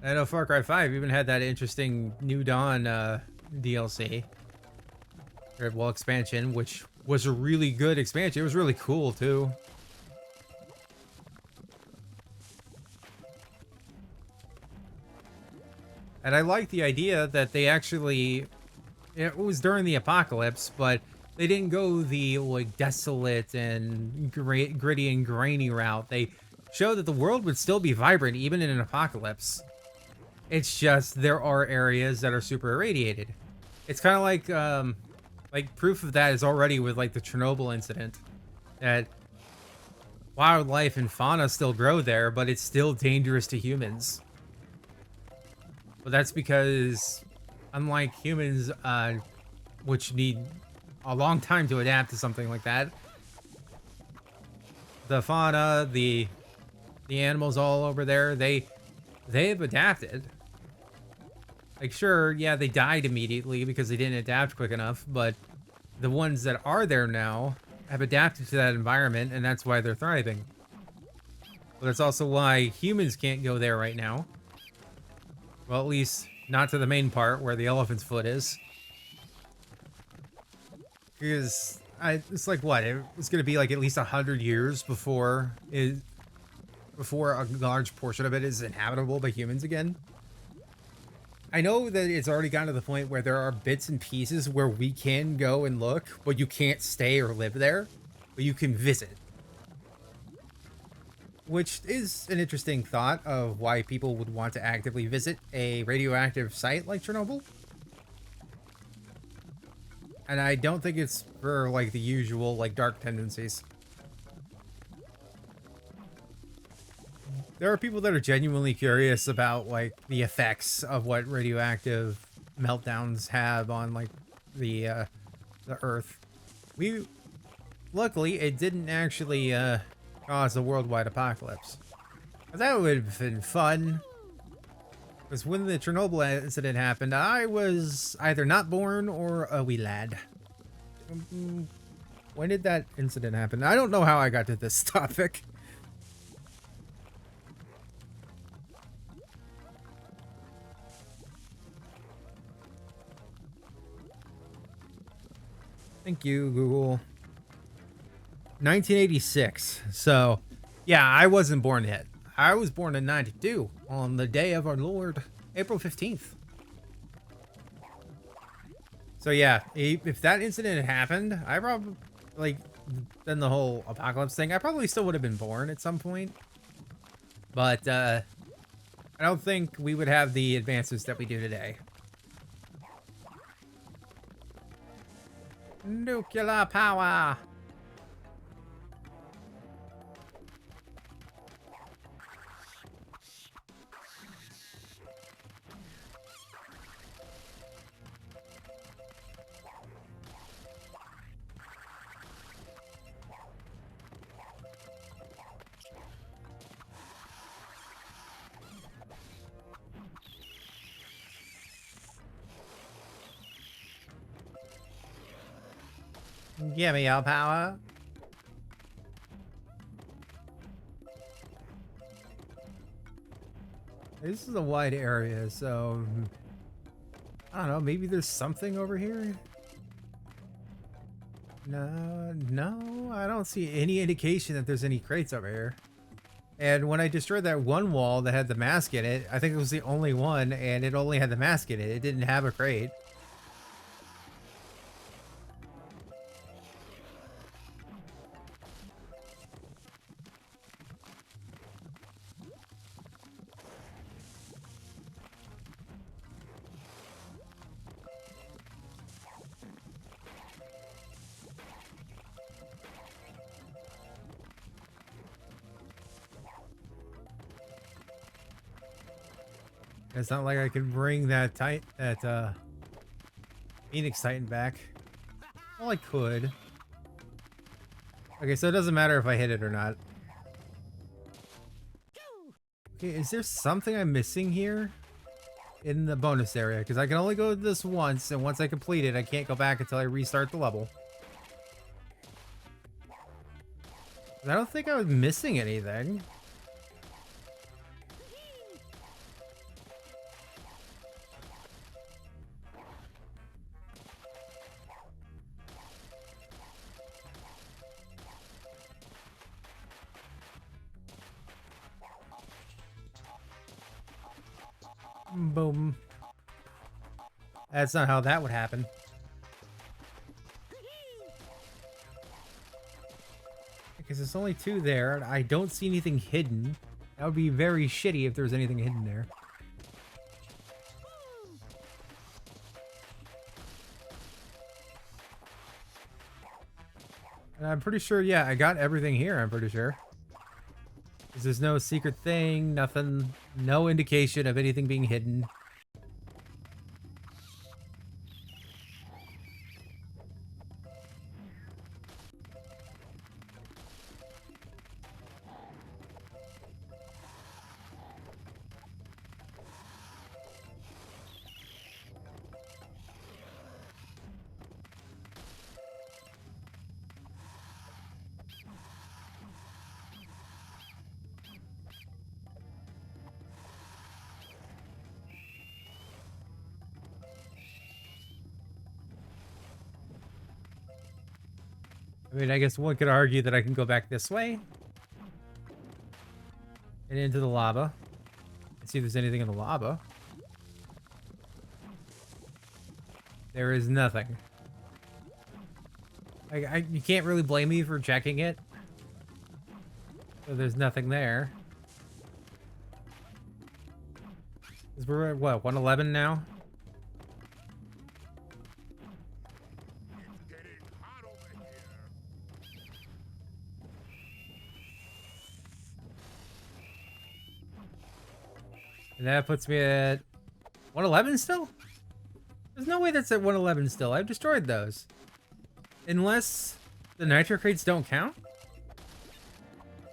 I know Far Cry 5 even had that interesting New Dawn DLC. Well, expansion, which was a really good expansion. It was really cool, too. And I like the idea that they actually... It was during the apocalypse, but they didn't go the, like, desolate and gritty and grainy route. They showed that the world would still be vibrant, even in an apocalypse. It's just there are areas that are super irradiated. It's kind of like proof of that is already with like the Chernobyl incident, that wildlife and fauna still grow there, but it's still dangerous to humans. But that's because, unlike humans, which need a long time to adapt to something like that, the fauna, the animals all over there, they've adapted. Like, sure, yeah, they died immediately because they didn't adapt quick enough, but the ones that are there now have adapted to that environment, and that's why they're thriving. But that's also why humans can't go there right now. Well, at least not to the main part where the elephant's foot is. Because it's like, what? It's going to be like at least 100 years before a large portion of it is inhabitable by humans again. I know that it's already gotten to the point where there are bits and pieces where we can go and look, but you can't stay or live there, but you can visit. Which is an interesting thought of why people would want to actively visit a radioactive site like Chernobyl. And I don't think it's for like the usual like dark tendencies. There are people that are genuinely curious about like the effects of what radioactive meltdowns have on like the Earth. Luckily it didn't actually cause a worldwide apocalypse. But that would have been fun. Because when the Chernobyl incident happened, I was either not born or a wee lad. When did that incident happen? I don't know how I got to this topic. Thank you, Google. 1986. So, yeah, I wasn't born yet. I was born in 92 on the day of our Lord, April 15th. So, yeah, if that incident had happened, I probably, like, then the whole apocalypse thing, I probably still would have been born at some point. But, I don't think we would have the advances that we do today. Nuclear power! Give me your power. This is a wide area, so I don't know. Maybe there's something over here. No, I don't see any indication that there's any crates over here. And when I destroyed that one wall that had the mask in it, I think it was the only one, and it only had the mask in it. It didn't have a crate. It's not like I can bring that Phoenix Titan back. Well, I could. Okay, so it doesn't matter if I hit it or not. Okay, is there something I'm missing here in the bonus area? Because I can only go this once, and once I complete it, I can't go back until I restart the level. I don't think I was missing anything. Boom. That's not how that would happen. Because there's only two there, and I don't see anything hidden. That would be very shitty if there was anything hidden there. And I'm pretty sure, yeah, I got everything here, I'm pretty sure. 'Cause there's no secret thing, nothing, no indication of anything being hidden. I mean, I guess one could argue that I can go back this way. And into the lava. And see if there's anything in the lava. There is nothing. You can't really blame me for checking it. So there's nothing there. 'Cause we're at what, 111 now? And that puts me at 111 still? There's no way that's at 111 still. I've destroyed those. Unless the nitro crates don't count?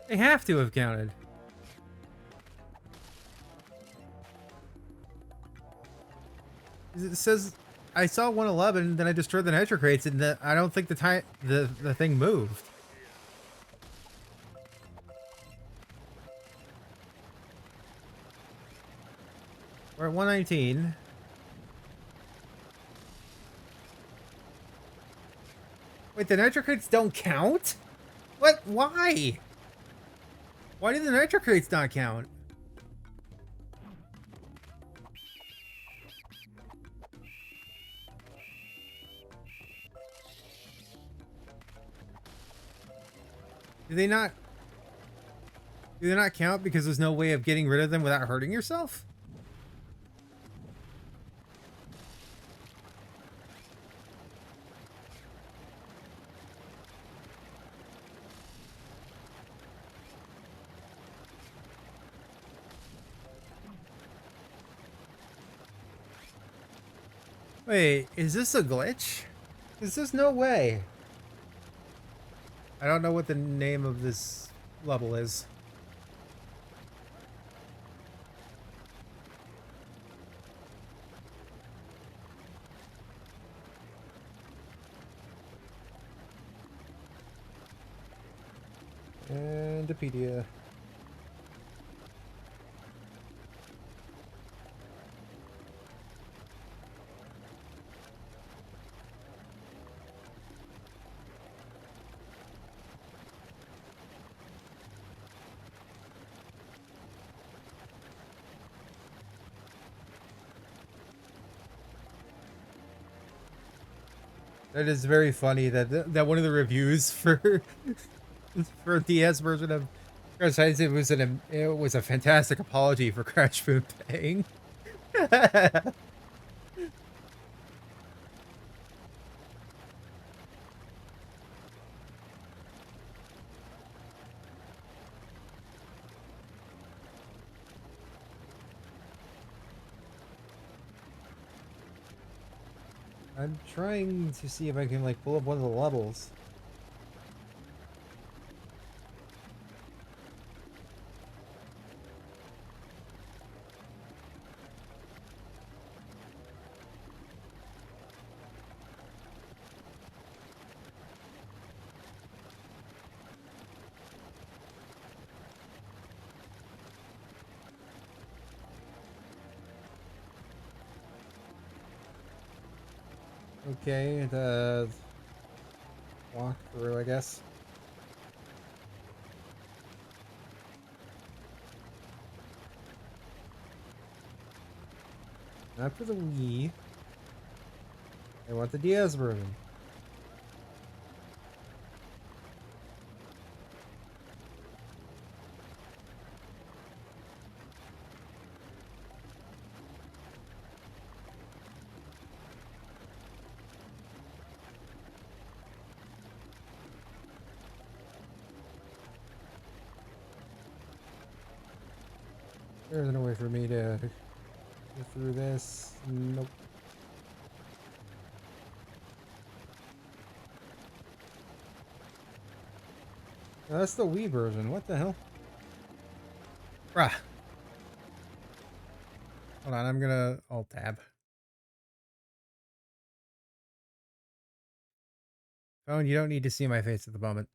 They have to have counted. It says I saw 111, then I destroyed the nitro crates, and I don't think the thing moved. We're at 119. Wait, the nitro crates don't count? What? Why? Why do the nitro crates not count? Do they not? Do they not count because there's no way of getting rid of them without hurting yourself? Wait, is this a glitch? Is this no way? I don't know what the name of this level is. Wikipedia. That is very funny that one of the reviews for DS version of Crash Bandicoot it was a fantastic apology for Crash Boom Bang. I'm trying to see if I can like pull up one of the levels. Okay, the walkthrough, I guess. Not for the Wii. I want the DS version. There's no way for me to get through this. Nope. No, that's the Wii version. What the hell? Bruh. Hold on, I'm gonna alt tab. Phone, you don't need to see my face at the moment.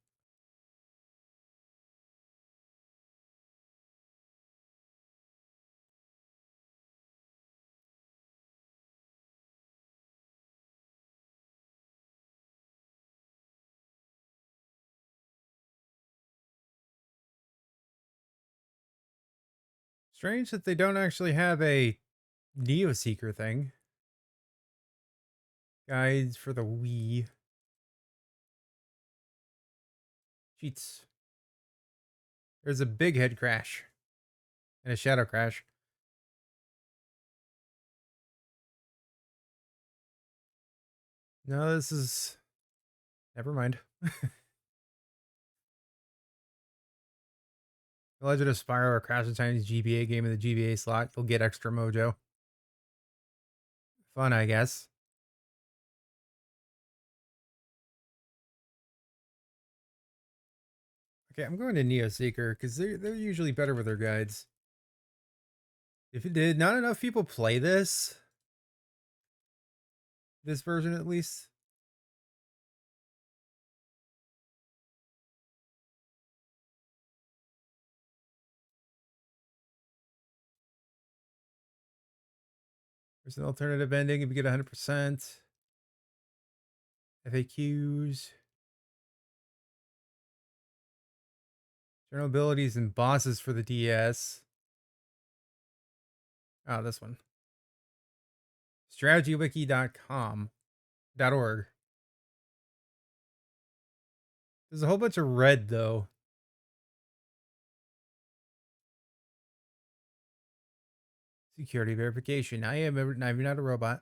Strange that they don't actually have a Neo Seeker thing. Guides for the Wii. Cheats. There's a big head crash and a shadow crash. No, this is. Never mind. The Legend of Spyro or Crash and Chinese GBA game in the GBA slot. You'll get extra mojo. Fun, I guess. Okay, I'm going to Neo Seeker because they're usually better with their guides. If it did, not enough people play this version at least. There's an alternative ending if you get 100%. FAQs. General abilities and bosses for the DS. Oh, this one. strategywiki.com.org. There's a whole bunch of red though. Security verification. I'm not a robot.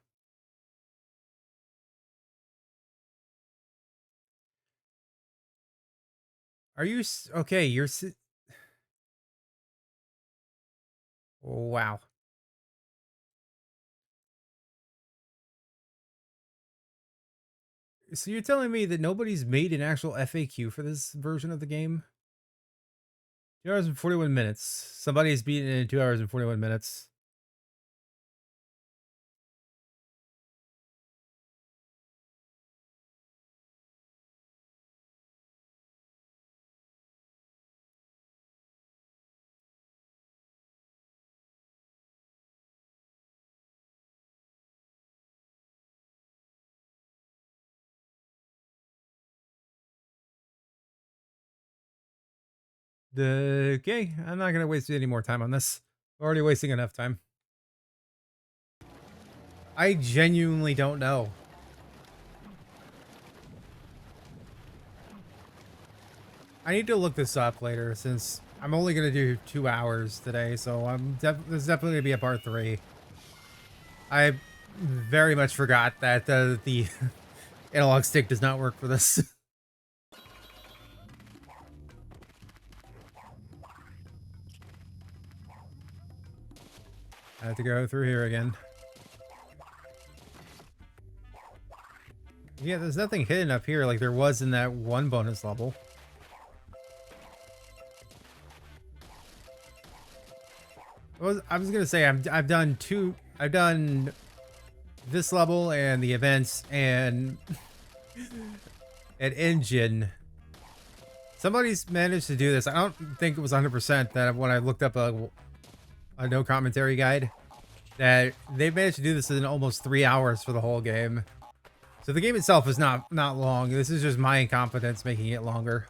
Are you okay? Wow. So you're telling me that nobody's made an actual FAQ for this version of the game? 2 hours and 41 minutes. Somebody's beaten it in 2 hours and 41 minutes. Okay, I'm not gonna waste any more time on this. Already wasting enough time. I genuinely don't know. I need to look this up later since I'm only gonna do 2 hours today, so there's definitely gonna be a part 3. I very much forgot that the analog stick does not work for this. I have to go through here again. Yeah, there's nothing hidden up here like there was in that one bonus level. I was gonna say I've done this level and the events and an engine. Somebody's managed to do this. I don't think it was 100% that when I looked up a no commentary guide that they managed to do this in almost 3 hours for the whole game. So the game itself is not long. This is just my incompetence making it longer.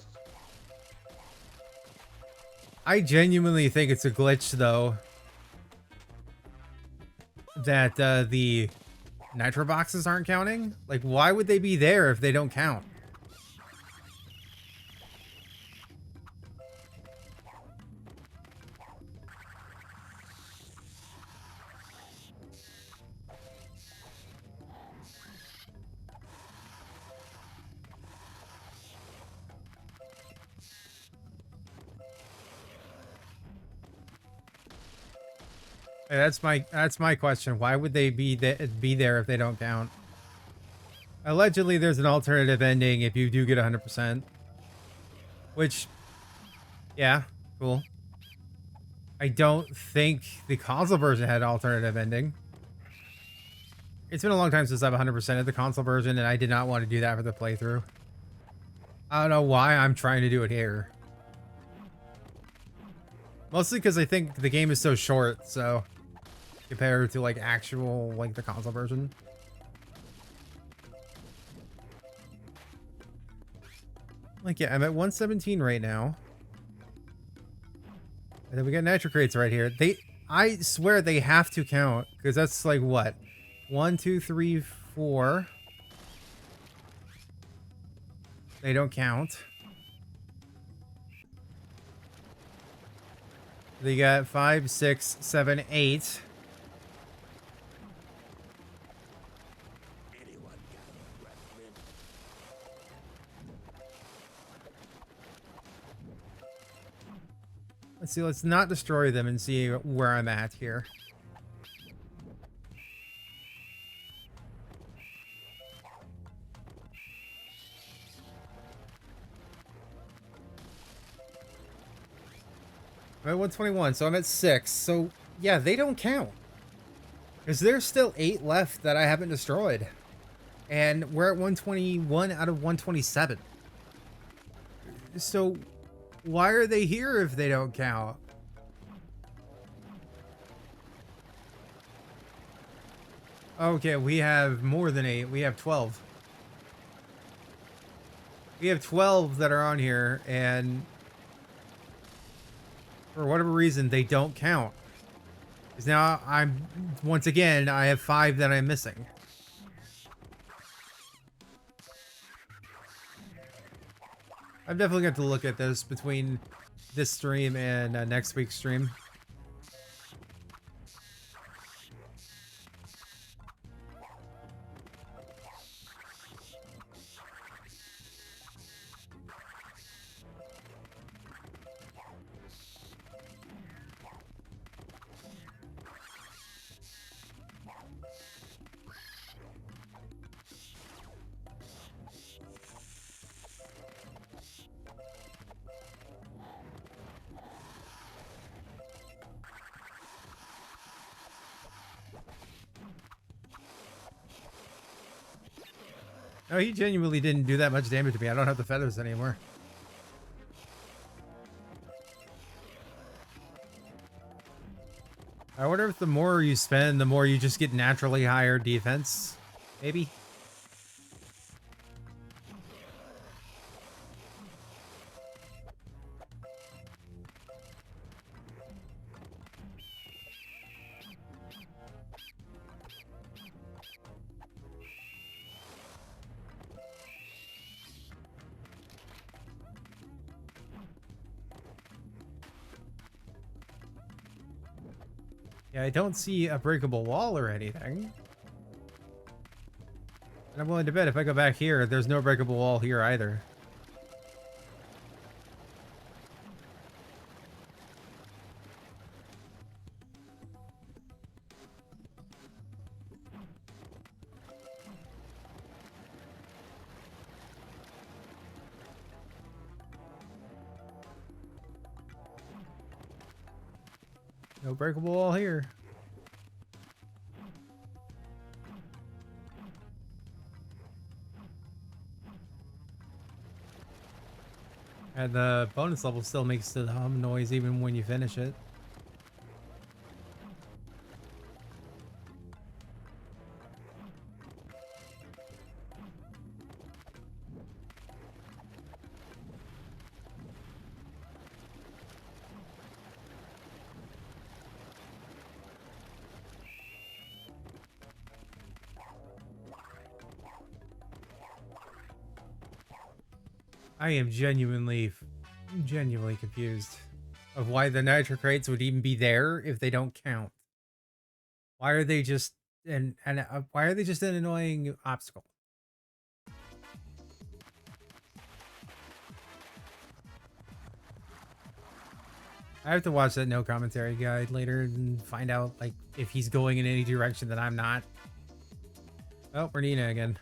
I genuinely think it's a glitch though that the nitro boxes aren't counting. Like, why would they be there if they don't count? Hey, that's my question. Why would they be there if they don't count? Allegedly, there's an alternative ending if you do get 100%. Which, yeah, cool. I don't think the console version had an alternative ending. It's been a long time since I've 100%ed the console version, and I did not want to do that for the playthrough. I don't know why I'm trying to do it here. Mostly because I think the game is so short, so compared to like actual like the console version. Like, yeah, I'm at 117 right now. And then we got nitro crates right here. I swear they have to count because that's like what? 1, 2, 3, 4. They don't count. They got 5, 6, 7, 8. Let's see, let's not destroy them and see where I'm at here. I'm at 121, so I'm at 6. So, yeah, they don't count. Because there's still 8 left that I haven't destroyed. And we're at 121 out of 127. So, why are they here if they don't count? Okay, we have more than 8. We have 12. We have 12 that are on here, and for whatever reason, they don't count. Because now once again, I have 5 that I'm missing. I'm definitely going to have to look at this between this stream and next week's stream. No, he genuinely didn't do that much damage to me. I don't have the feathers anymore. I wonder if the more you spend, the more you just get naturally higher defense. Maybe. Yeah, I don't see a breakable wall or anything. And I'm willing to bet if I go back here, there's no breakable wall here either. No breakable wall here. And the bonus level still makes the hum noise even when you finish it. I am genuinely confused of why the nitro crates would even be there if they don't count. Why are they just why are they just an annoying obstacle? I have to watch that no commentary guide later and find out like if he's going in any direction that I'm not. Oh, we're Nina again.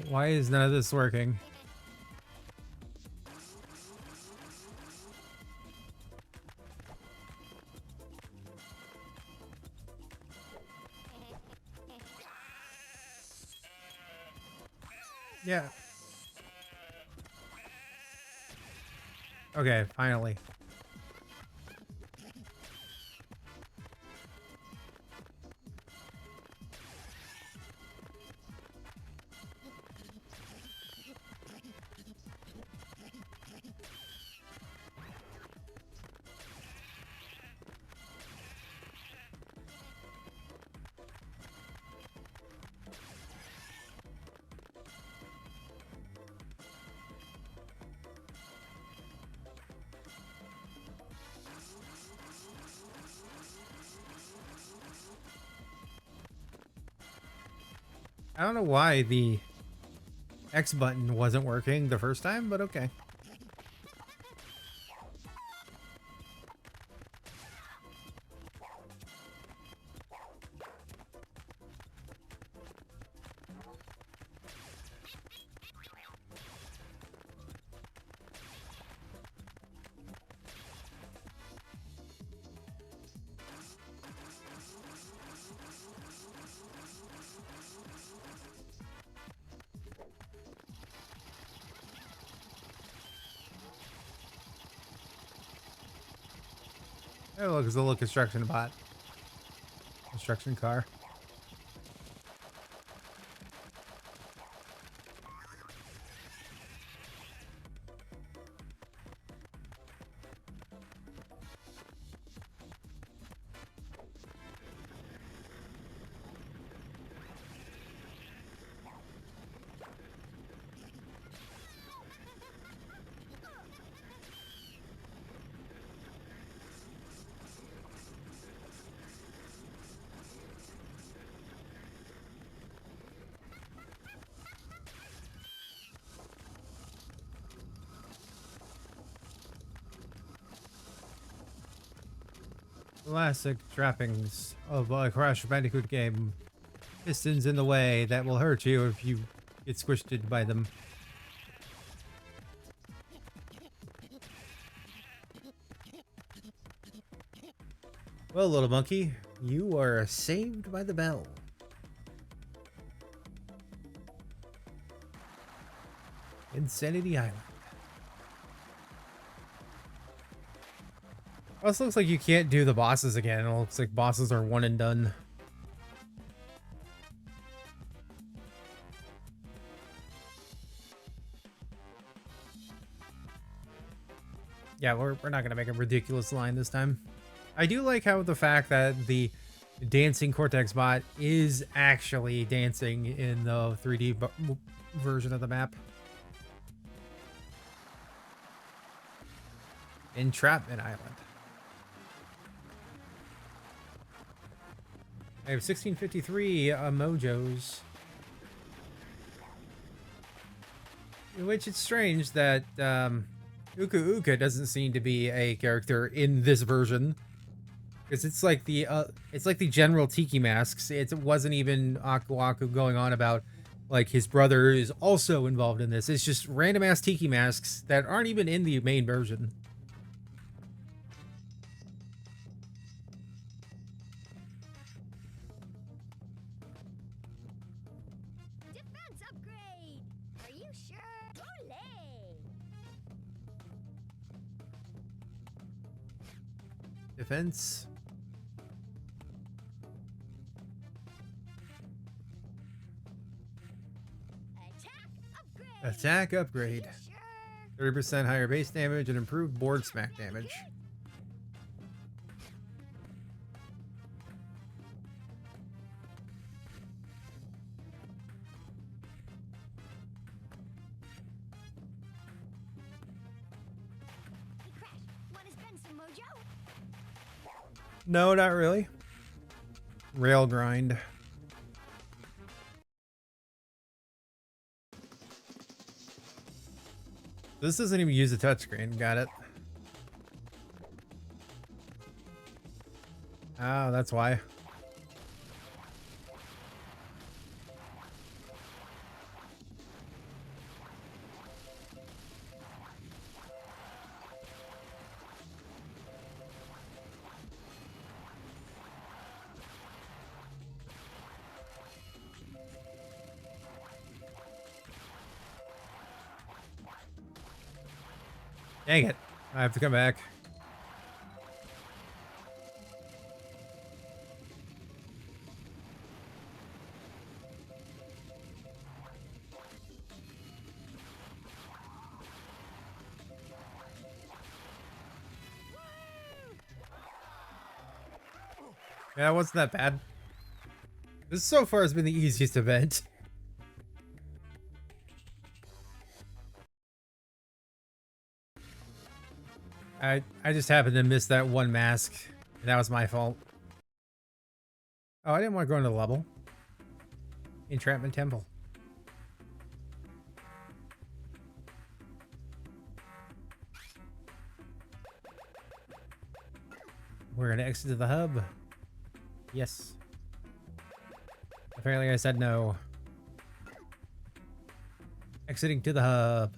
Why is none of this working? Yeah. Okay, finally. I don't know why the X button wasn't working the first time, but okay. Oh, look, it's a little construction bot. Construction car. Classic trappings of a Crash Bandicoot game. Pistons in the way that will hurt you if you get squished by them. Well, little monkey, you are saved by the bell. Insanity Island. Also looks like you can't do the bosses again. It looks like bosses are one and done. Yeah, we're not gonna make a ridiculous line this time. I do like how the fact that the dancing Cortex bot is actually dancing in the 3D version of the map. Entrapment Island. I have 1653 mojos. Which it's strange that Uka Uka doesn't seem to be a character in this version. Because it's like the general Tiki masks. It wasn't even Aku Aku going on about like his brother is also involved in this. It's just random ass Tiki masks that aren't even in the main version. Defense upgrade. Are you sure? Olay. Defense. Attack upgrade. 30% higher base damage and improved board smack damage. Hey, Crash, wanna spend some mojo? No, not really. Rail grind. This doesn't even use a touchscreen. Got it. Oh, that's why. Dang it. I have to come back. Yeah, it wasn't that bad. This so far has been the easiest event. I just happened to miss that one mask. That was my fault. Oh, I didn't want to go into the level. Entrapment Temple. We're gonna exit to the hub. Yes. Apparently I said no. Exiting to the hub.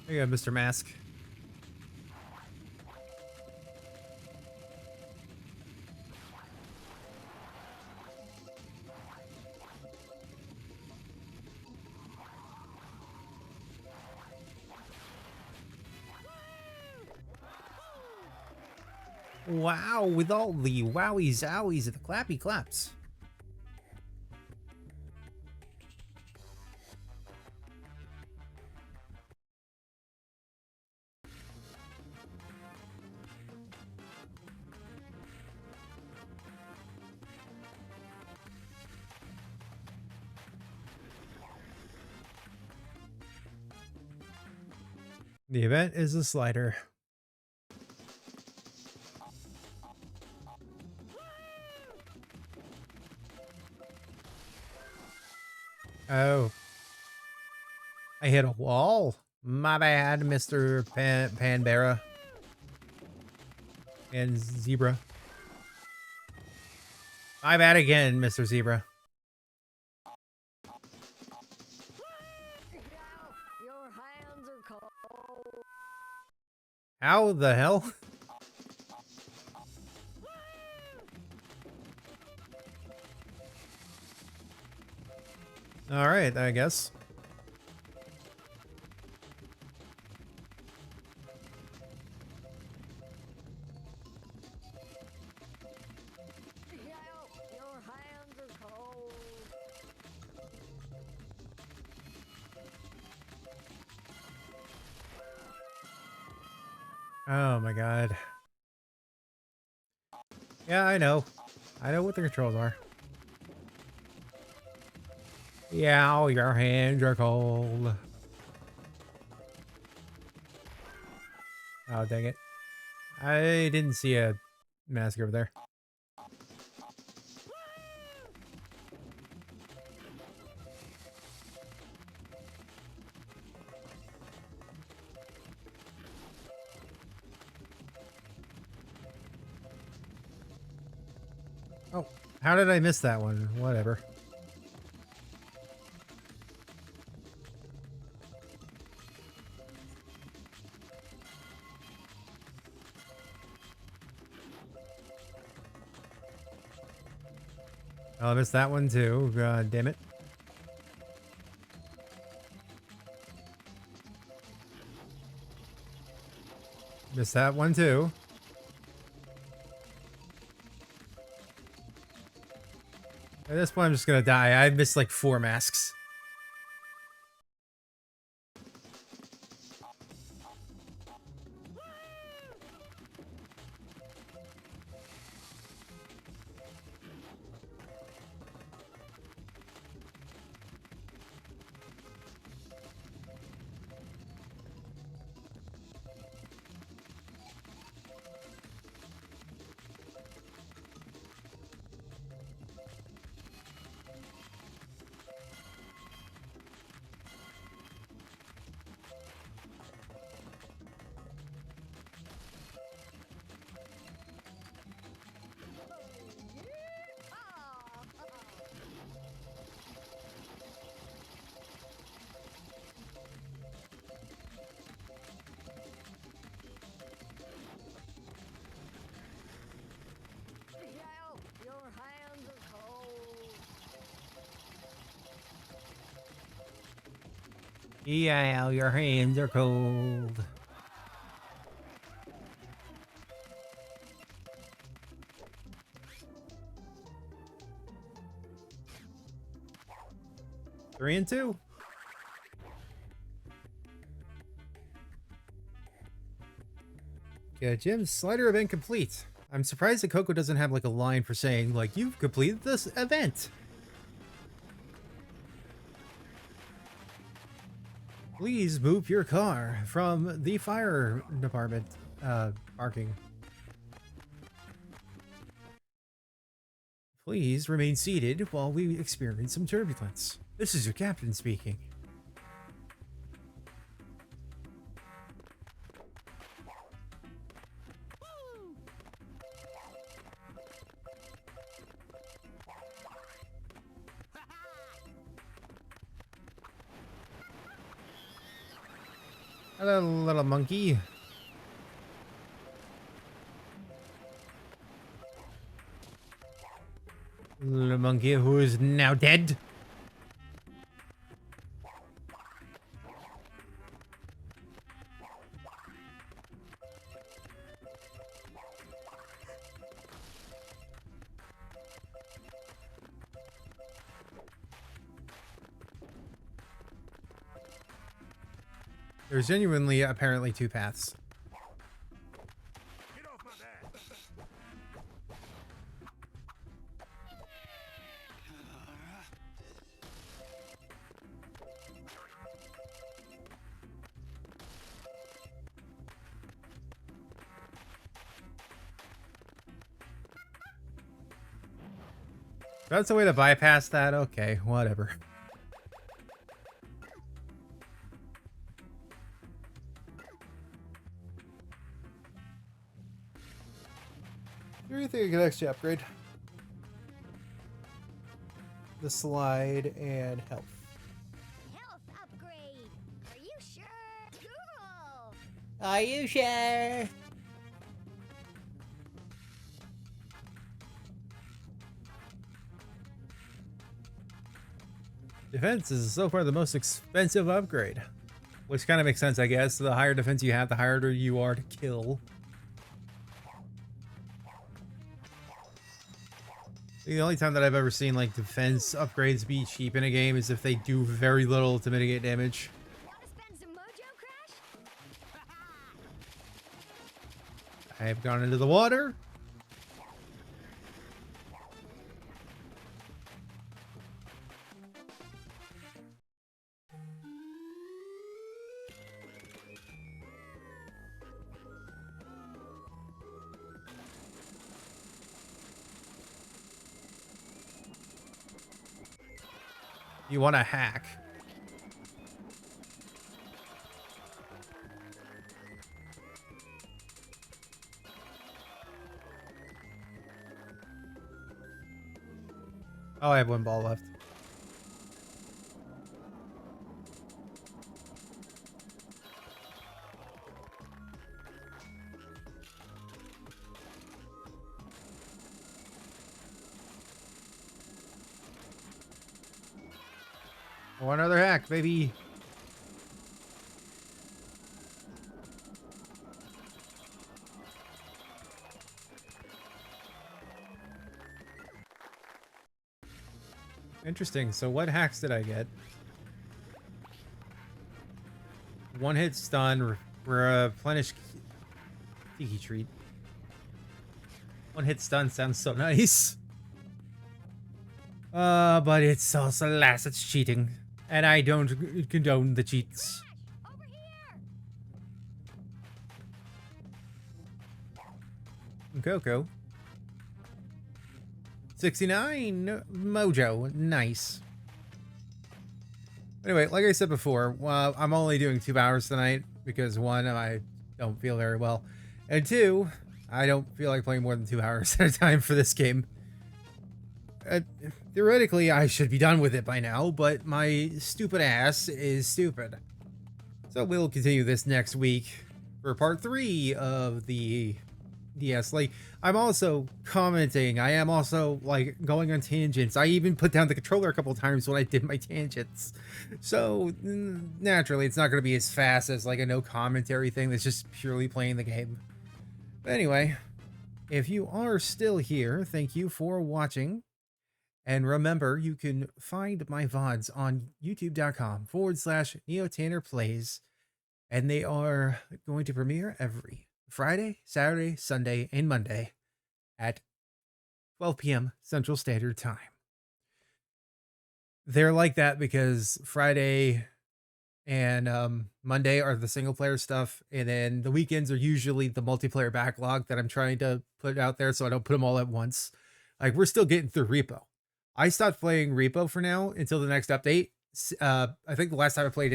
There you go, Mr. Mask. Wow, with all the wowie zowies and the clappy claps. The event is a slider. Oh. I hit a wall. My bad, Mr. Panbera. And Zebra. My bad again, Mr. Zebra. How the hell? All right, I guess. Your hands are cold. Oh my god. Yeah, I know. I know what the controls are. Yeah, your hands are cold. Oh, dang it. I didn't see a mask over there. Oh, how did I miss that one? Whatever. Oh, I missed that one too. God damn it. Missed that one too. At this point, I'm just gonna die. I missed like 4 masks. Your hands are cold. Yeah, your hands are cold. Three and two. Yeah, Jim's slider event complete. I'm surprised that Coco doesn't have like a line for saying like, you've completed this event. Please move your car from the fire department parking. Please remain seated while we experience some turbulence. This is your captain speaking. Hello, little monkey. Little monkey who is now dead. There's genuinely apparently 2 paths. Get off my back! That's a way to bypass that? Okay, whatever. Do you think I could actually upgrade? The slide and health. Health upgrade. Are you sure? Cool. Are you sure? Defense is so far the most expensive upgrade, which kind of makes sense, I guess. The higher defense you have, the harder you are to kill. The only time that I've ever seen like defense upgrades be cheap in a game is if they do very little to mitigate damage. Wanna spend some mojo, Crash? I have gone into the water. You want to hack. Oh, I have one ball left. One other hack, baby. Interesting. So what hacks did I get? One hit stun, replenish Tiki treat. One hit stun sounds so nice. But it's also last, it's cheating. And I don't condone the cheats. Over here! Coco. 69 mojo. Nice. Anyway, like I said before, I'm only doing 2 hours tonight because 1, I don't feel very well. And 2, I don't feel like playing more than 2 hours at a time for this game. Theoretically, I should be done with it by now, but my stupid ass is stupid. So we'll continue this next week for part 3 of the NDS. Like, I'm also commenting. I am also, like, going on tangents. I even put down the controller a couple times when I did my tangents. So, naturally, it's not going to be as fast as, like, a no commentary thing that's just purely playing the game. But anyway, if you are still here, thank you for watching. And remember, you can find my VODs on youtube.com/NeoTannerPlays. And they are going to premiere every Friday, Saturday, Sunday, and Monday at 12 p.m. Central Standard Time. They're like that because Friday and Monday are the single player stuff, and then the weekends are usually the multiplayer backlog that I'm trying to put out there so I don't put them all at once. Like, we're still getting through Repo. I stopped playing Repo for now until the next update. I think the last time I played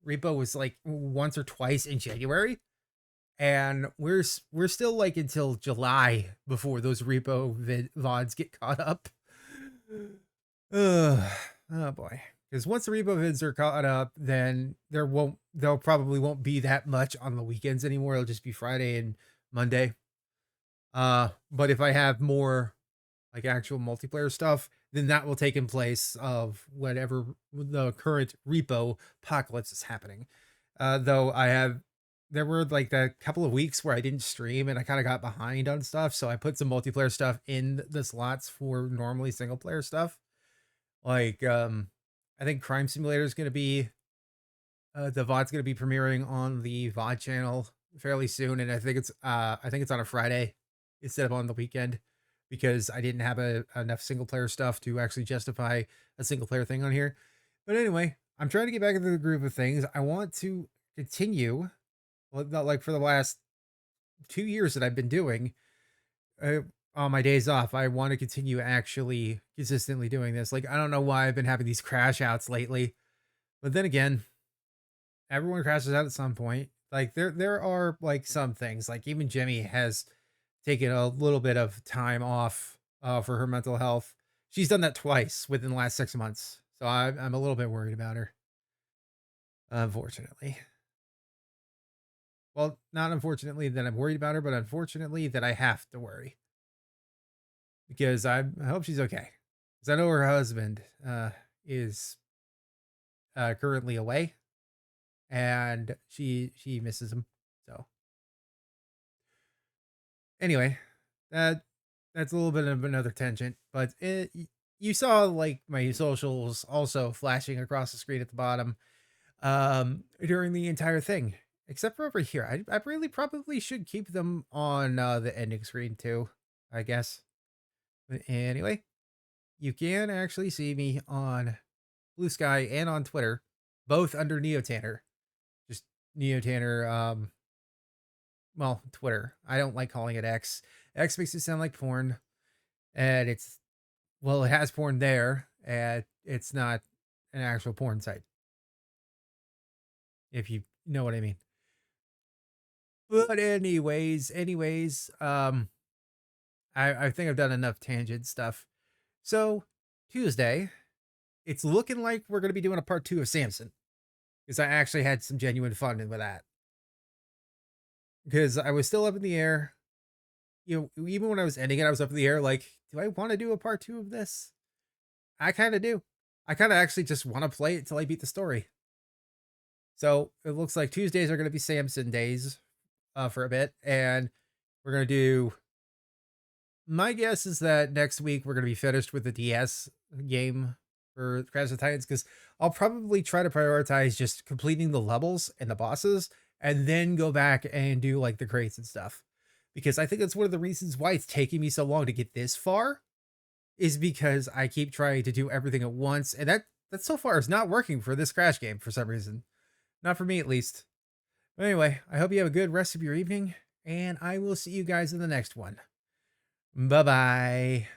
Repo was like once or twice in January, and we're still like until July before those Repo VODs get caught up. Oh boy. Because once the Repo vids are caught up, then there probably won't be that much on the weekends anymore. It'll just be Friday and Monday. But if I have more like actual multiplayer stuff, then that will take in place of whatever the current Repo apocalypse is happening. Though there were like a couple of weeks where I didn't stream and I kind of got behind on stuff. So I put some multiplayer stuff in the slots for normally single player stuff. Like, I think Crime Simulator is going to be, the VOD's going to be premiering on the VOD channel fairly soon. And I think it's on a Friday instead of on the weekend, because I didn't have enough single player stuff to actually justify a single player thing on here. But anyway, I'm trying to get back into the groove of things. I want to continue, well, not like for the last 2 years that I've been doing on my days off. I want to continue actually consistently doing this. Like, I don't know why I've been having these crash outs lately, but then again, everyone crashes out at some point. Like, there are like some things, like even Jimmy has taken a little bit of time off for her mental health. She's done that twice within the last 6 months. So I'm a little bit worried about her, unfortunately. Well, not unfortunately that I'm worried about her, but unfortunately that I have to worry because I hope she's okay. Because I know her husband is currently away, and she misses him. So anyway, that that's a little bit of another tangent, but you saw like my socials also flashing across the screen at the bottom during the entire thing, except for over here. I really probably should keep them on the ending screen too, I guess. But anyway, you can actually see me on Blue Sky and on Twitter, both under Neotanner. Just Neotanner. Well, Twitter. I don't like calling it X. X makes it sound like porn, and it's well, it has porn there, and it's not an actual porn site, if you know what I mean. But anyways, I think I've done enough tangent stuff. So Tuesday, it's looking like we're gonna be doing a part two of Samson because I actually had some genuine fun with that because I was still up in the air. You know, even when I was ending it, I was up in the air. Like, do I want to do a part two of this? I kind of do. I kind of actually just want to play it till I beat the story. So it looks like Tuesdays are going to be Samson days for a bit, and we're going to do. My guess is that next week we're going to be finished with the DS game for Crash of Titans because I'll probably try to prioritize just completing the levels and the bosses, and then go back and do like the crates and stuff. Because I think that's one of the reasons why it's taking me so long to get this far is because I keep trying to do everything at once, and that so far is not working for this Crash game for some reason. Not for me at least. But anyway, I hope you have a good rest of your evening, and I will see you guys in the next one. Bye bye.